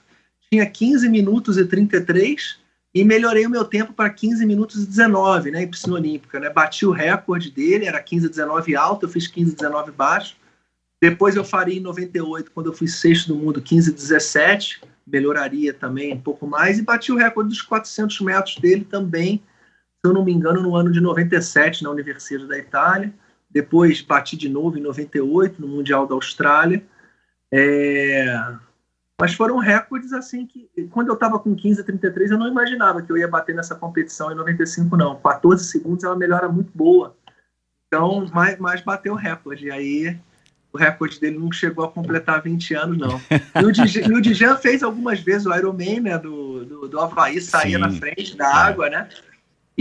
tinha 15 minutos e 33 e melhorei o meu tempo para 15 minutos e 19, né, em piscina olímpica, né? Bati o recorde dele, era 15,19 alto, eu fiz 15,19 baixo. Depois eu faria em 98, quando eu fui sexto do mundo, 15,17, melhoraria também um pouco mais, e bati o recorde dos 400 metros dele também, se eu não me engano, no ano de 97, na Universidade da Itália. Depois bati de novo em 98, no Mundial da Austrália. Mas foram recordes assim que, quando eu estava com 15,33, eu não imaginava que eu ia bater nessa competição em 95, não. 14 segundos é uma melhora muito boa. Então, mas bateu o recorde. E aí, o recorde dele não chegou a completar 20 anos, não. E o Dijan fez algumas vezes o Ironman, né, do Havaí, saía na frente da água, né?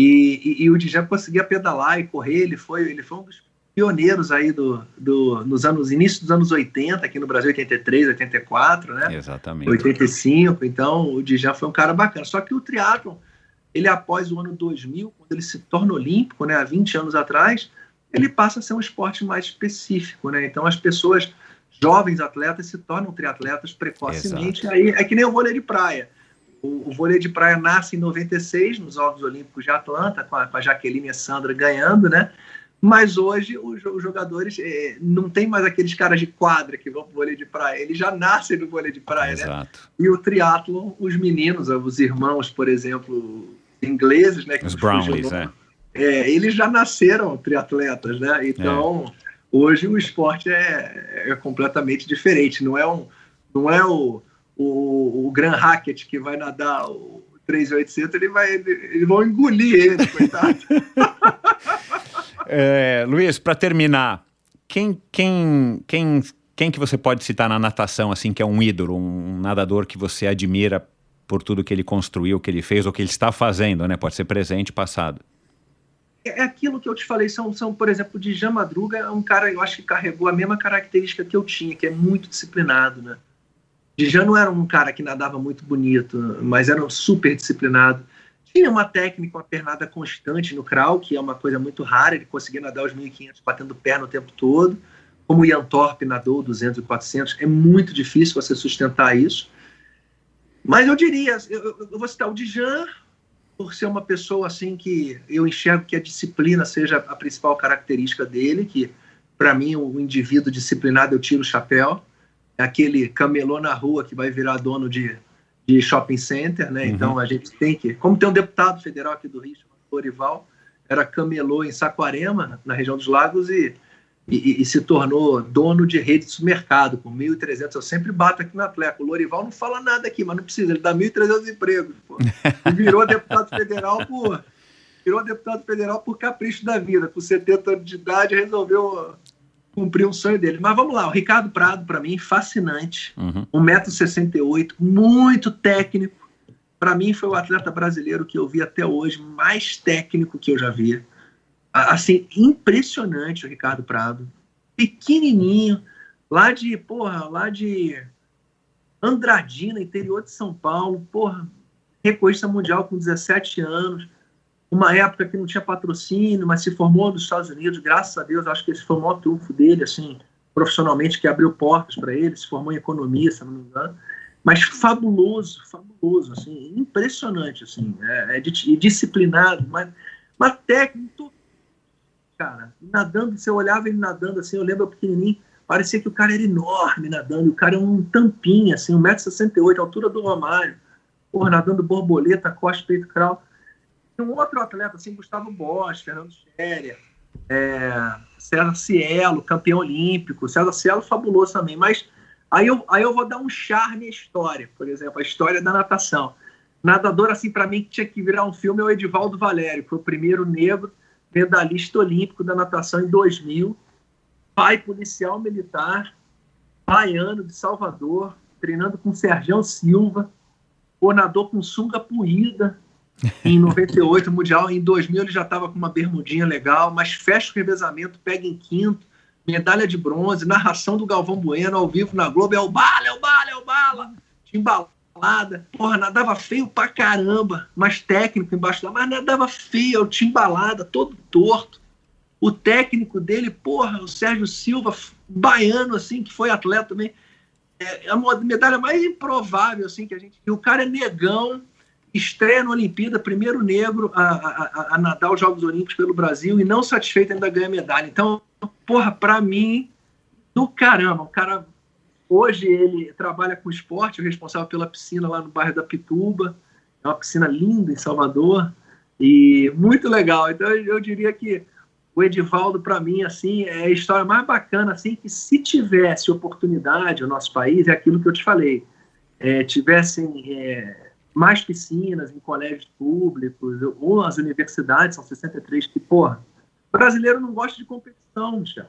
E o Dijan conseguia pedalar e correr, ele foi um dos pioneiros aí nos início dos anos 80, aqui no Brasil, 83, 84, né? Exatamente. 85, então o Dijan foi um cara bacana. Só que o triatlon, ele após o ano 2000, quando ele se torna olímpico, né, há 20 anos atrás, ele passa a ser um esporte mais específico, né? Então as pessoas, jovens atletas, se tornam triatletas precocemente. Aí é que nem o vôlei de praia. O vôlei de praia nasce em 96, nos Jogos Olímpicos de Atlanta, com a Jaqueline e a Sandra ganhando, né? Mas hoje os jogadores não tem mais aqueles caras de quadra que vão pro vôlei de praia, eles já nascem no vôlei de praia, né? E o triatlon, os meninos, os irmãos, por exemplo, ingleses, né? Os Brownlees, eles já nasceram triatletas, né? Então, hoje o esporte é completamente diferente, não é o Graham Hackett que vai nadar o 3.800, eles vão engolir ele, coitado. Luiz, para terminar, quem que você pode citar na natação, assim, que é um ídolo, um nadador que você admira por tudo que ele construiu, que ele fez ou que ele está fazendo, né? Pode ser presente, passado. É aquilo que eu te falei, são por exemplo, o Dijan Madruga é um cara, eu acho que carregou a mesma característica que eu tinha, que é muito disciplinado, né? Dijan não era um cara que nadava muito bonito, mas era um super disciplinado. Tinha uma técnica, uma pernada constante no crawl, que é uma coisa muito rara, ele conseguia nadar os 1.500 batendo perna o tempo todo, como o Ian Thorpe nadou 200 e 400, é muito difícil você sustentar isso. Mas eu diria, eu vou citar o Dijan, por ser uma pessoa assim que eu enxergo que a disciplina seja a principal característica dele, que para mim o indivíduo disciplinado eu tiro o chapéu, é aquele camelô na rua que vai virar dono de shopping center, né? Uhum. Então a gente tem que, como tem um deputado federal aqui do Rio, chamado Lorival, era camelô em Saquarema, na região dos Lagos, e se tornou dono de rede de supermercado, com 1.300, eu sempre bato aqui na Atleca, o Lorival não fala nada aqui, mas não precisa, ele dá 1.300 empregos, pô. E virou deputado federal por capricho da vida, com 70 anos de idade, resolveu cumprir um sonho dele. Mas vamos lá, o Ricardo Prado, para mim, fascinante, 1,68 m, muito técnico, para mim foi o atleta brasileiro que eu vi até hoje, mais técnico que eu já vi. Assim, impressionante o Ricardo Prado, pequenininho, lá de Andradina, interior de São Paulo, recordista mundial com 17 anos, uma época que não tinha patrocínio, mas se formou nos Estados Unidos, graças a Deus, acho que esse foi o maior trunfo dele, assim, profissionalmente, que abriu portas para ele, se formou em economia, se não me engano, mas fabuloso, assim, impressionante, assim, disciplinado, mas técnico, cara, nadando, você olhava ele nadando assim, eu lembro pequenininho, parecia que o cara era enorme nadando, o cara é um tampinha, assim, 1,68 m, altura do Romário, nadando borboleta, costa, peito, crawl. Tem um outro atleta, assim, Gustavo Bosch, Fernando Scherer, César Cielo, campeão olímpico, César Cielo fabuloso também, mas aí eu vou dar um charme à história, por exemplo, a história da natação. Nadador, assim, para mim, que tinha que virar um filme é o Edivaldo Valério, que foi o primeiro negro medalhista olímpico da natação em 2000, pai policial militar, baiano de Salvador, treinando com Sergião Silva, nadou com sunga puída em 98 Mundial. Em 2000 ele já estava com uma bermudinha legal, mas fecha o revezamento, pega em quinto, medalha de bronze, narração do Galvão Bueno ao vivo na Globo, é o bala, timbalada, nadava feio pra caramba, mas técnico embaixo da, mas nadava feio, timbalada, todo torto. O técnico dele, o Sérgio Silva, baiano, assim, que foi atleta também, é a medalha mais improvável, assim, que a gente... E o cara é negão, estreia na Olimpíada, primeiro negro a nadar os Jogos Olímpicos pelo Brasil e não satisfeito ainda ganha medalha. Então, pra mim, do caramba, o cara... Hoje ele trabalha com esporte, é responsável pela piscina lá no bairro da Pituba, é uma piscina linda em Salvador, e muito legal. Então eu diria que o Edivaldo, para mim, assim, é a história mais bacana, assim, que se tivesse oportunidade no nosso país, é aquilo que eu te falei, tivessem mais piscinas em colégios públicos, ou as universidades, são 63, que, brasileiro não gosta de competição, Michel.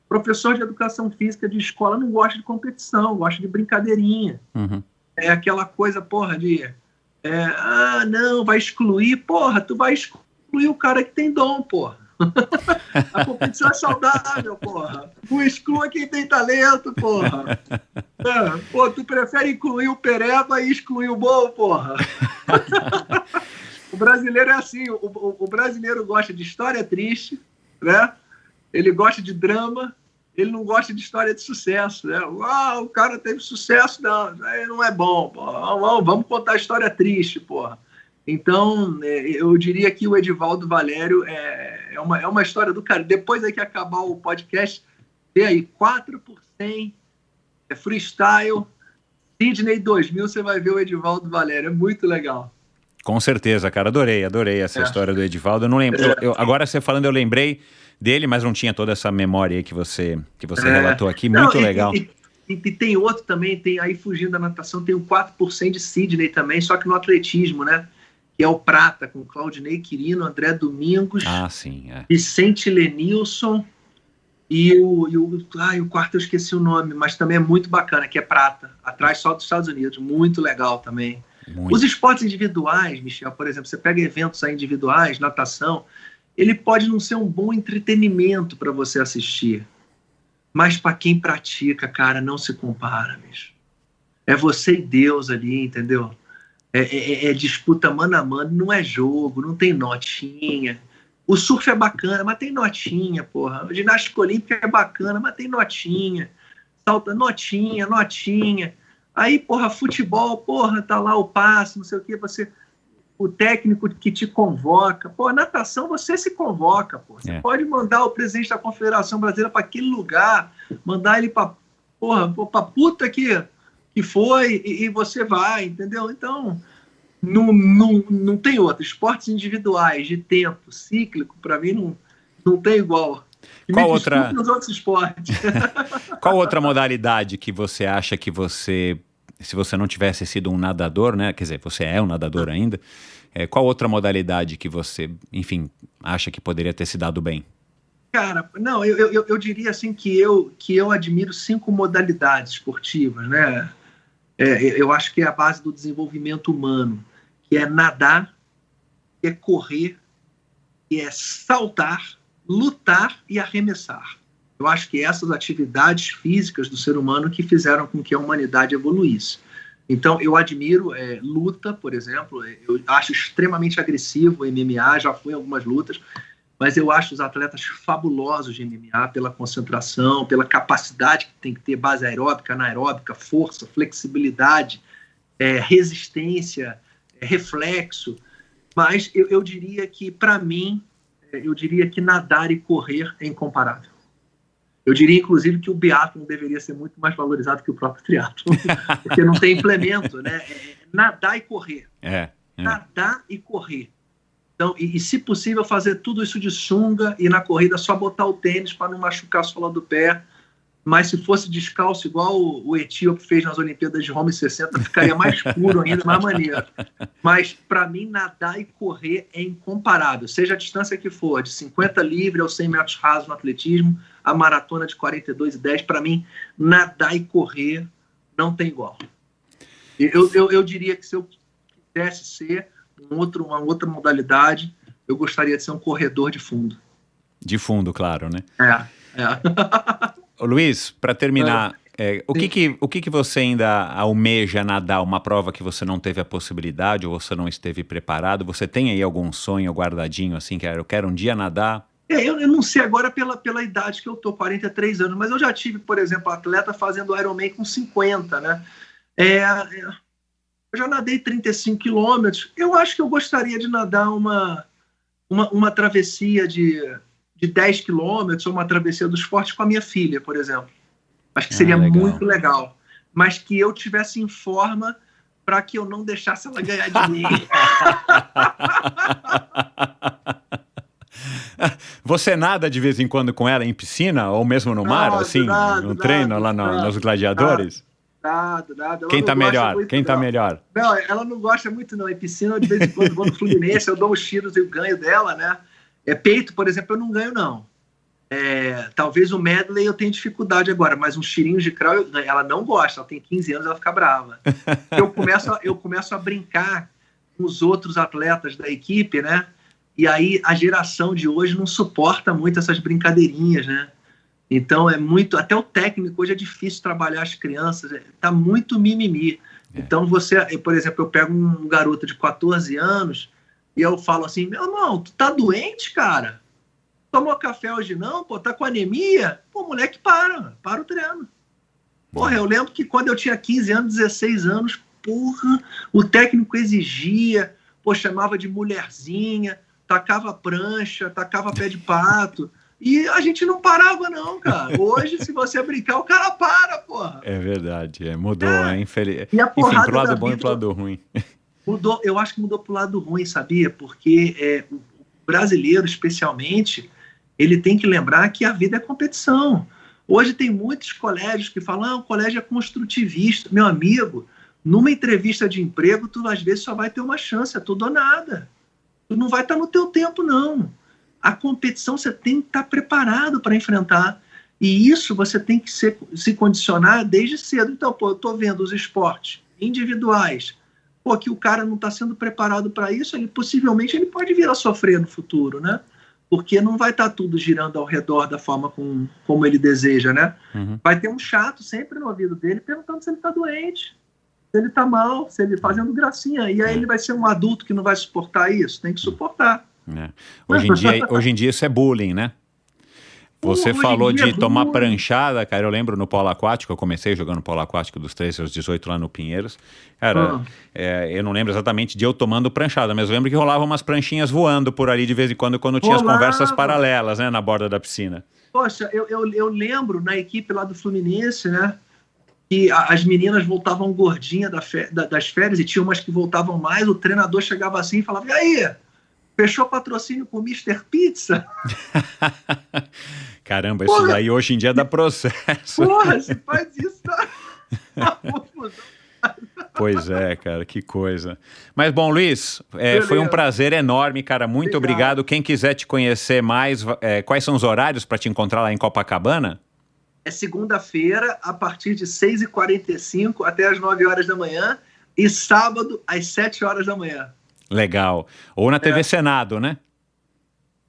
Professor de educação física de escola não gosta de competição, gosta de brincadeirinha. Uhum. É aquela coisa, não, vai excluir, tu vai excluir o cara que tem dom, A competição é saudável, Não exclua quem tem talento, Tu prefere incluir o pereba e excluir o bom, O brasileiro é assim, o brasileiro gosta de história triste, né? Ele gosta de drama, ele não gosta de história de sucesso, né? O cara teve sucesso, não é bom, vamos contar a história triste, Então, eu diria que o Edivaldo Valério é uma história do cara. Depois aí que acabar o podcast, vê aí, 4%, freestyle, Sydney 2000, você vai ver o Edivaldo Valério, é muito legal. Com certeza, cara, adorei essa história do Edivaldo. Eu não lembro, agora você falando, eu lembrei dele, mas não tinha toda essa memória aí que você relatou aqui, muito legal. E tem outro também, tem aí fugindo da natação, tem o 4% de Sydney também, só que no atletismo, né? Que é o prata, com Claudinei Quirino, André Domingos, Vicente Lenilson e o quarto eu esqueci o nome, mas também é muito bacana, que é prata, atrás só dos Estados Unidos, muito legal também. Muito. Os esportes individuais, Michel, por exemplo, você pega eventos aí individuais, natação, ele pode não ser um bom entretenimento para você assistir, mas para quem pratica, cara, não se compara, bicho. É você e Deus ali, entendeu? É disputa mano a mano, não é jogo, não tem notinha. O surf é bacana, mas tem notinha, A ginástica olímpica é bacana, mas tem notinha. Salta notinha. Aí, futebol, tá lá o passe, não sei o quê, o técnico que te convoca. Natação você se convoca, Você pode mandar o presidente da Confederação Brasileira para aquele lugar, mandar ele pra puta que foi, e você vai, entendeu? Então, não tem outro. Esportes individuais, de tempo, cíclico, para mim não tem igual. Qual outra... nos outros esportes. Qual outra modalidade que você acha que se você não tivesse sido um nadador, né? Quer dizer, você é um nadador ainda. Qual outra modalidade que você, enfim, acha que poderia ter se dado bem? Cara, não, eu diria assim que eu admiro 5 modalidades esportivas, né? Eu acho que é a base do desenvolvimento humano, que é nadar, que é correr, que é saltar, lutar e arremessar. Eu acho que essas atividades físicas do ser humano que fizeram com que a humanidade evoluísse. Então, eu admiro luta, por exemplo, eu acho extremamente agressivo o MMA, já fui em algumas lutas, mas eu acho os atletas fabulosos de MMA pela concentração, pela capacidade que tem que ter, base aeróbica, anaeróbica, força, flexibilidade, resistência, reflexo. Mas eu diria que, para mim, nadar e correr é incomparável. Eu diria, inclusive, que o biatlon deveria ser muito mais valorizado que o próprio triatlon, porque não tem implemento, né? Nadar e correr. Nadar e correr. Então, e se possível, fazer tudo isso de sunga e na corrida só botar o tênis para não machucar a sola do pé. mas se fosse descalço igual o etíope fez nas Olimpíadas de Roma em 60, ficaria mais puro ainda, mais maneiro. Mas, para mim, nadar e correr é incomparável, seja a distância que for, de 50 livre aos 100 metros rasos no atletismo, a maratona de 42,10, para mim, nadar e correr não tem igual. Eu diria que se eu quisesse ser uma outra modalidade, eu gostaria de ser um corredor de fundo. De fundo, claro, né? É. Luiz, para terminar, o que você ainda almeja nadar? Uma prova que você não teve a possibilidade ou você não esteve preparado? Você tem aí algum sonho guardadinho, assim, que eu quero um dia nadar? Eu não sei agora pela idade que eu tô, 43 anos, mas eu já tive, por exemplo, atleta fazendo Ironman com 50, né? Eu já nadei 35 quilômetros. Eu acho que eu gostaria de nadar uma travessia de 10 quilômetros ou uma travessia dos fortes com a minha filha, por exemplo. Acho que seria muito legal. Mas que eu tivesse em forma para que eu não deixasse ela ganhar de mim. Você nada de vez em quando com ela em piscina ou mesmo no mar, assim, no treino lá nos gladiadores? Nada. Quem tá melhor? Quem tá melhor? Não, ela não gosta muito não. Em piscina, de vez em quando vou no Fluminense, eu dou os tiros e o ganho dela, né? Peito, por exemplo, eu não ganho, não. Talvez o medley eu tenha dificuldade agora, mas uns tirinhos de crawl, ela não gosta, ela tem 15 anos, ela fica brava. Eu começo a brincar com os outros atletas da equipe, né? E aí a geração de hoje não suporta muito essas brincadeirinhas, né? Então até o técnico hoje é difícil trabalhar as crianças, tá muito mimimi. Então por exemplo, eu pego um garoto de 14 anos e eu falo assim, meu irmão, tu tá doente, cara? Tomou café hoje não? Pô, tá com anemia? Pô, moleque, para o treino. Porra, eu lembro que quando eu tinha 15 anos, 16 anos, porra, o técnico exigia, pô, chamava de mulherzinha, tacava prancha, tacava pé de pato. E a gente não parava, não, cara. Hoje, se você brincar, o cara para, porra. É verdade, mudou, infeliz. E a porrada pro lado bom e pro lado ruim. Mudou, eu acho que mudou pro lado ruim, sabia? Porque o brasileiro, especialmente, ele tem que lembrar que a vida é competição. Hoje tem muitos colégios que falam, o colégio é construtivista. Meu amigo, numa entrevista de emprego, tu às vezes só vai ter uma chance, é tudo ou nada. Tu não vai estar no teu tempo, não. A competição você tem que estar preparado para enfrentar. E isso você tem que se condicionar desde cedo. Então, eu estou vendo os esportes individuais, que o cara não está sendo preparado para isso, possivelmente ele pode vir a sofrer no futuro, né? Porque não vai estar tudo girando ao redor da forma como ele deseja, né? Uhum. Vai ter um chato sempre no ouvido dele perguntando se ele está doente, se ele está mal, se ele fazendo gracinha. E aí ele vai ser um adulto que não vai suportar isso? Tem que suportar. Hoje em dia isso é bullying, né? Você falou de tomar pranchada, cara, eu lembro no polo aquático, eu comecei jogando polo aquático dos 13 aos 18 lá no Pinheiros, cara, eu não lembro exatamente de eu tomando pranchada, mas eu lembro que rolavam umas pranchinhas voando por ali de vez em quando tinha as conversas paralelas, né, na borda da piscina. Poxa, eu lembro na equipe lá do Fluminense, né, que as meninas voltavam gordinhas das férias e tinha umas que voltavam mais, o treinador chegava assim e falava, e aí? Fechou patrocínio com o Mr. Pizza? Caramba, isso daí hoje em dia dá processo. Porra, se faz isso, tá confusão. Pois é, cara, que coisa. Mas bom, Luiz, foi um prazer enorme, cara, muito obrigado. Quem quiser te conhecer mais, quais são os horários para te encontrar lá em Copacabana? É segunda-feira, a partir de 6h45 até as 9 horas da manhã, e sábado, às 7 horas da manhã. Legal. Ou na TV Senado, né?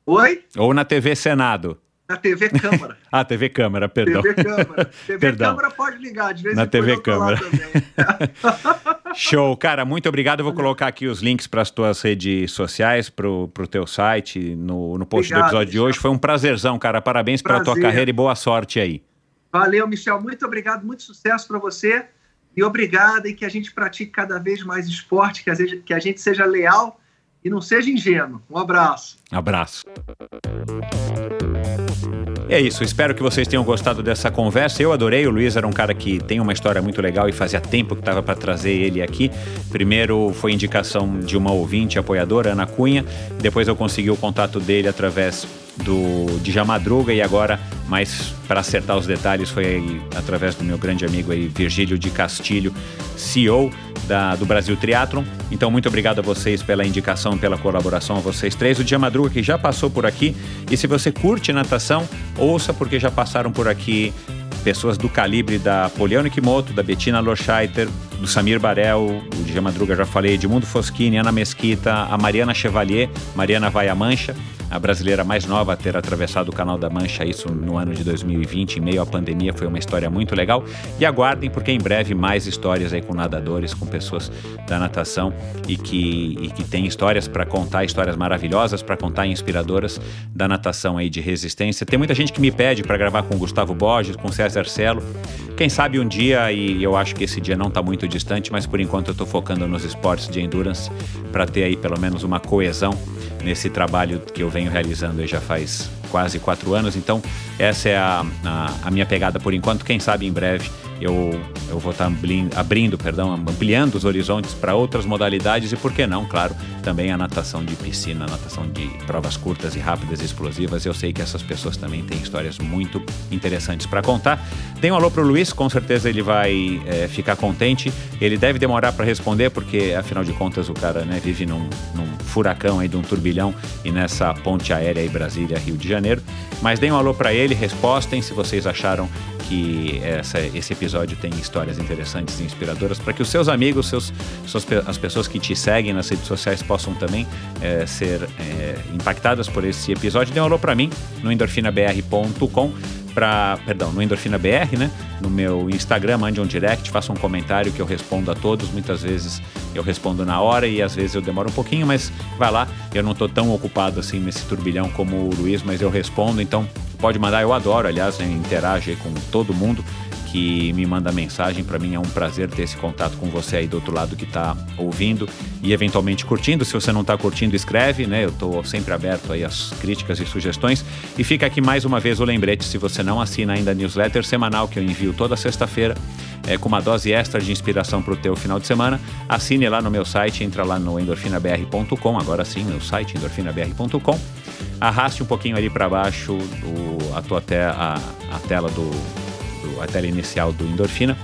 Oi? Ou na TV Senado. Na TV Câmara. TV Câmara, perdão. TV Câmara. Câmara pode ligar, de vez em quando. Na TV Câmara. Também. Show, cara, muito obrigado. Eu vou colocar aqui os links para as tuas redes sociais, pro teu site, no post do episódio de hoje. Foi um prazerzão, cara. Parabéns pela tua carreira e boa sorte aí. Valeu, Michel. Muito obrigado, muito sucesso para você. E obrigado, e que a gente pratique cada vez mais esporte, que a gente seja leal e não seja ingênuo. Um abraço. Abraço. É isso, espero que vocês tenham gostado dessa conversa. Eu adorei, o Luiz era um cara que tem uma história muito legal e fazia tempo que estava para trazer ele aqui. Primeiro foi indicação de uma ouvinte apoiadora, Ana Cunha, depois eu consegui o contato dele através do Djalma Madruga, e agora, mais para acertar os detalhes, foi aí, através do meu grande amigo aí, Virgílio de Castilho, CEO do Brasil Triathlon. Então, muito obrigado a vocês pela indicação, pela colaboração, a vocês três. O Djalma Madruga, que já passou por aqui, e se você curte natação, ouça, porque já passaram por aqui pessoas do calibre da Poliana Kimoto, da Bettina Lorscheiter, do Samir Barel, o Djalma Madruga, já falei, Edmundo Foschini, Ana Mesquita, a Mariana Chevalier, Mariana Vai à Mancha, a brasileira mais nova a ter atravessado o Canal da Mancha, isso no ano de 2020, em meio à pandemia. Foi uma história muito legal. E aguardem, porque em breve mais histórias aí com nadadores, com pessoas da natação e que tem histórias para contar, histórias maravilhosas para contar, inspiradoras da natação aí de resistência. Tem muita gente que me pede para gravar com o Gustavo Borges, com o César Cielo. Quem sabe um dia, e eu acho que esse dia não está muito distante, mas por enquanto eu estou focando nos esportes de endurance para ter aí pelo menos uma coesão nesse trabalho que eu venho realizando aí já faz quase 4 anos. Então essa é a minha pegada por enquanto. Quem sabe em breve eu vou estar ampliando os horizontes para outras modalidades e, por que não, claro, também a natação de piscina, a natação de provas curtas e rápidas e explosivas. Eu sei que essas pessoas também têm histórias muito interessantes para contar. Dê um alô pro Luiz, com certeza ele vai ficar contente. Ele deve demorar para responder, porque afinal de contas o cara, né, vive num furacão aí, de um turbilhão, e nessa ponte aérea aí, Brasília-Rio de Janeiro. Mas deem um alô para ele, respostem se vocês acharam que esse episódio tem histórias interessantes e inspiradoras, para que os seus amigos, as pessoas que te seguem nas redes sociais possam também ser impactadas por esse episódio. Dê um alô para mim no endorfinabr.com, no EndorfinaBR, né? No meu Instagram, mande um direct, faça um comentário que eu respondo a todos. Muitas vezes eu respondo na hora e às vezes eu demoro um pouquinho, mas vai lá. Eu não estou tão ocupado assim nesse turbilhão como o Luiz, mas eu respondo, então pode mandar. Eu adoro, aliás, eu interajo aí com todo mundo que me manda mensagem. Para mim é um prazer ter esse contato com você aí do outro lado que está ouvindo e eventualmente curtindo. Se você não está curtindo, escreve, né? Eu estou sempre aberto aí às críticas e sugestões. E fica aqui mais uma vez o lembrete, se você não assina ainda a newsletter semanal que eu envio toda sexta-feira, com uma dose extra de inspiração para o teu final de semana, assine lá no meu site, entra lá no endorfinabr.com, agora sim, meu site, endorfinabr.com, arraste um pouquinho ali para baixo a tela a tela inicial do Endorfina,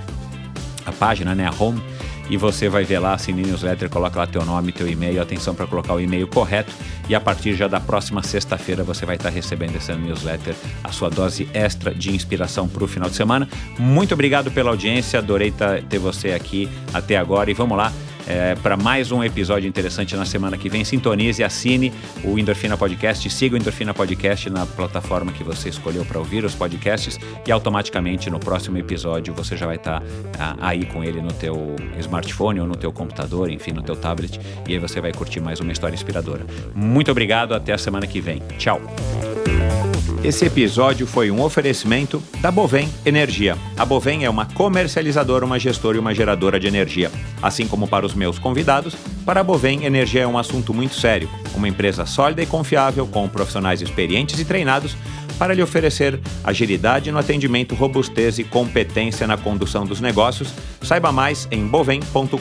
a página, né, a home, e você vai ver lá, assine a newsletter, coloca lá teu nome, teu e-mail, atenção para colocar o e-mail correto, e a partir já da próxima sexta-feira você vai estar recebendo essa newsletter, a sua dose extra de inspiração para o final de semana. Muito obrigado pela audiência, adorei ter você aqui até agora, e vamos lá para mais um episódio interessante na semana que vem. Sintonize e assine o Endorfina Podcast, siga o Endorfina Podcast na plataforma que você escolheu para ouvir os podcasts, e automaticamente no próximo episódio você já vai estar aí com ele no teu smartphone ou no teu computador, enfim, no teu tablet, e aí você vai curtir mais uma história inspiradora. Muito obrigado, até a semana que vem. Tchau! Esse episódio foi um oferecimento da Bovem Energia. A Bovem é uma comercializadora, uma gestora e uma geradora de energia. Assim como para os meus convidados, para a Bovem, energia é um assunto muito sério. Uma empresa sólida e confiável, com profissionais experientes e treinados para lhe oferecer agilidade no atendimento, robustez e competência na condução dos negócios. Saiba mais em bovem.com.br.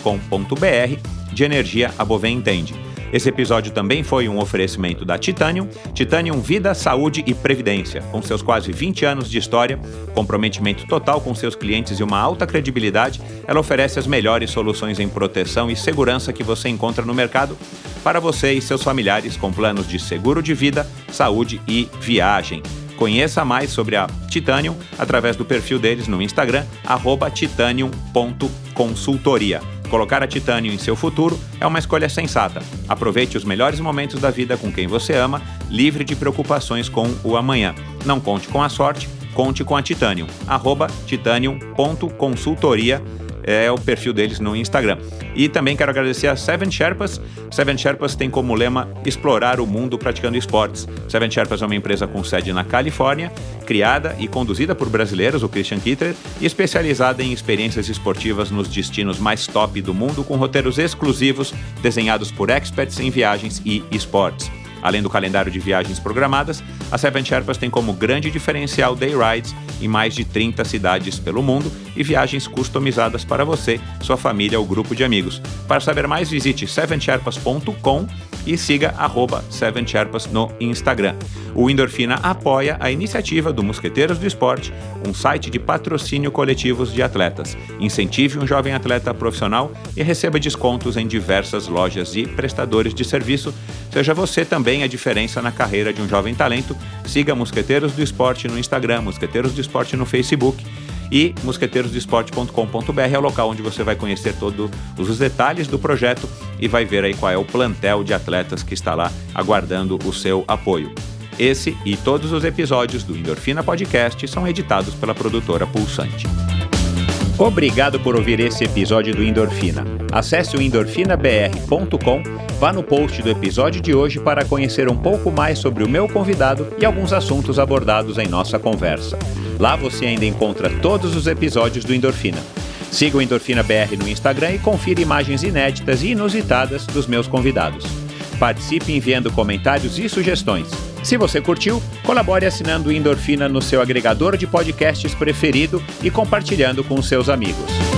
De energia, a Bovem entende. Esse episódio também foi um oferecimento da Titanium. Titanium Vida, Saúde e Previdência. Com seus quase 20 anos de história, comprometimento total com seus clientes e uma alta credibilidade, ela oferece as melhores soluções em proteção e segurança que você encontra no mercado para você e seus familiares, com planos de seguro de vida, saúde e viagem. Conheça mais sobre a Titanium através do perfil deles no Instagram, @titanium.consultoria. Colocar a Titanium em seu futuro é uma escolha sensata. Aproveite os melhores momentos da vida com quem você ama, livre de preocupações com o amanhã. Não conte com a sorte, conte com a Titanium. @titanium.consultoria é o perfil deles no Instagram. E também quero agradecer a Seven Sherpas. Seven Sherpas tem como lema explorar o mundo praticando esportes. Seven Sherpas é uma empresa com sede na Califórnia, criada e conduzida por brasileiros, o Christian Kittler, e especializada em experiências esportivas nos destinos mais top do mundo, com roteiros exclusivos desenhados por experts em viagens e esportes. Além do calendário de viagens programadas, a Seven Sherpas tem como grande diferencial day rides em mais de 30 cidades pelo mundo e viagens customizadas para você, sua família ou grupo de amigos. Para saber mais, visite sevensherpas.com e siga @7sherpas no Instagram. O Endorfina apoia a iniciativa do Mosqueteiros do Esporte, um site de patrocínio coletivos de atletas. Incentive um jovem atleta profissional e receba descontos em diversas lojas e prestadores de serviço. Seja você também a diferença na carreira de um jovem talento. Siga Mosqueteiros do Esporte no Instagram, Mosqueteiros do Esporte no Facebook e mosqueteirosdoesporte.com.br é o local onde você vai conhecer todos os detalhes do projeto e vai ver aí qual é o plantel de atletas que está lá aguardando o seu apoio. Esse e todos os episódios do Endorfina Podcast são editados pela produtora Pulsante. Obrigado por ouvir esse episódio do Endorfina. Acesse o endorfinabr.com, vá no post do episódio de hoje para conhecer um pouco mais sobre o meu convidado e alguns assuntos abordados em nossa conversa. Lá você ainda encontra todos os episódios do Endorfina. Siga o Endorfina BR no Instagram e confira imagens inéditas e inusitadas dos meus convidados. Participe enviando comentários e sugestões. Se você curtiu, colabore assinando o Endorfina no seu agregador de podcasts preferido e compartilhando com os seus amigos.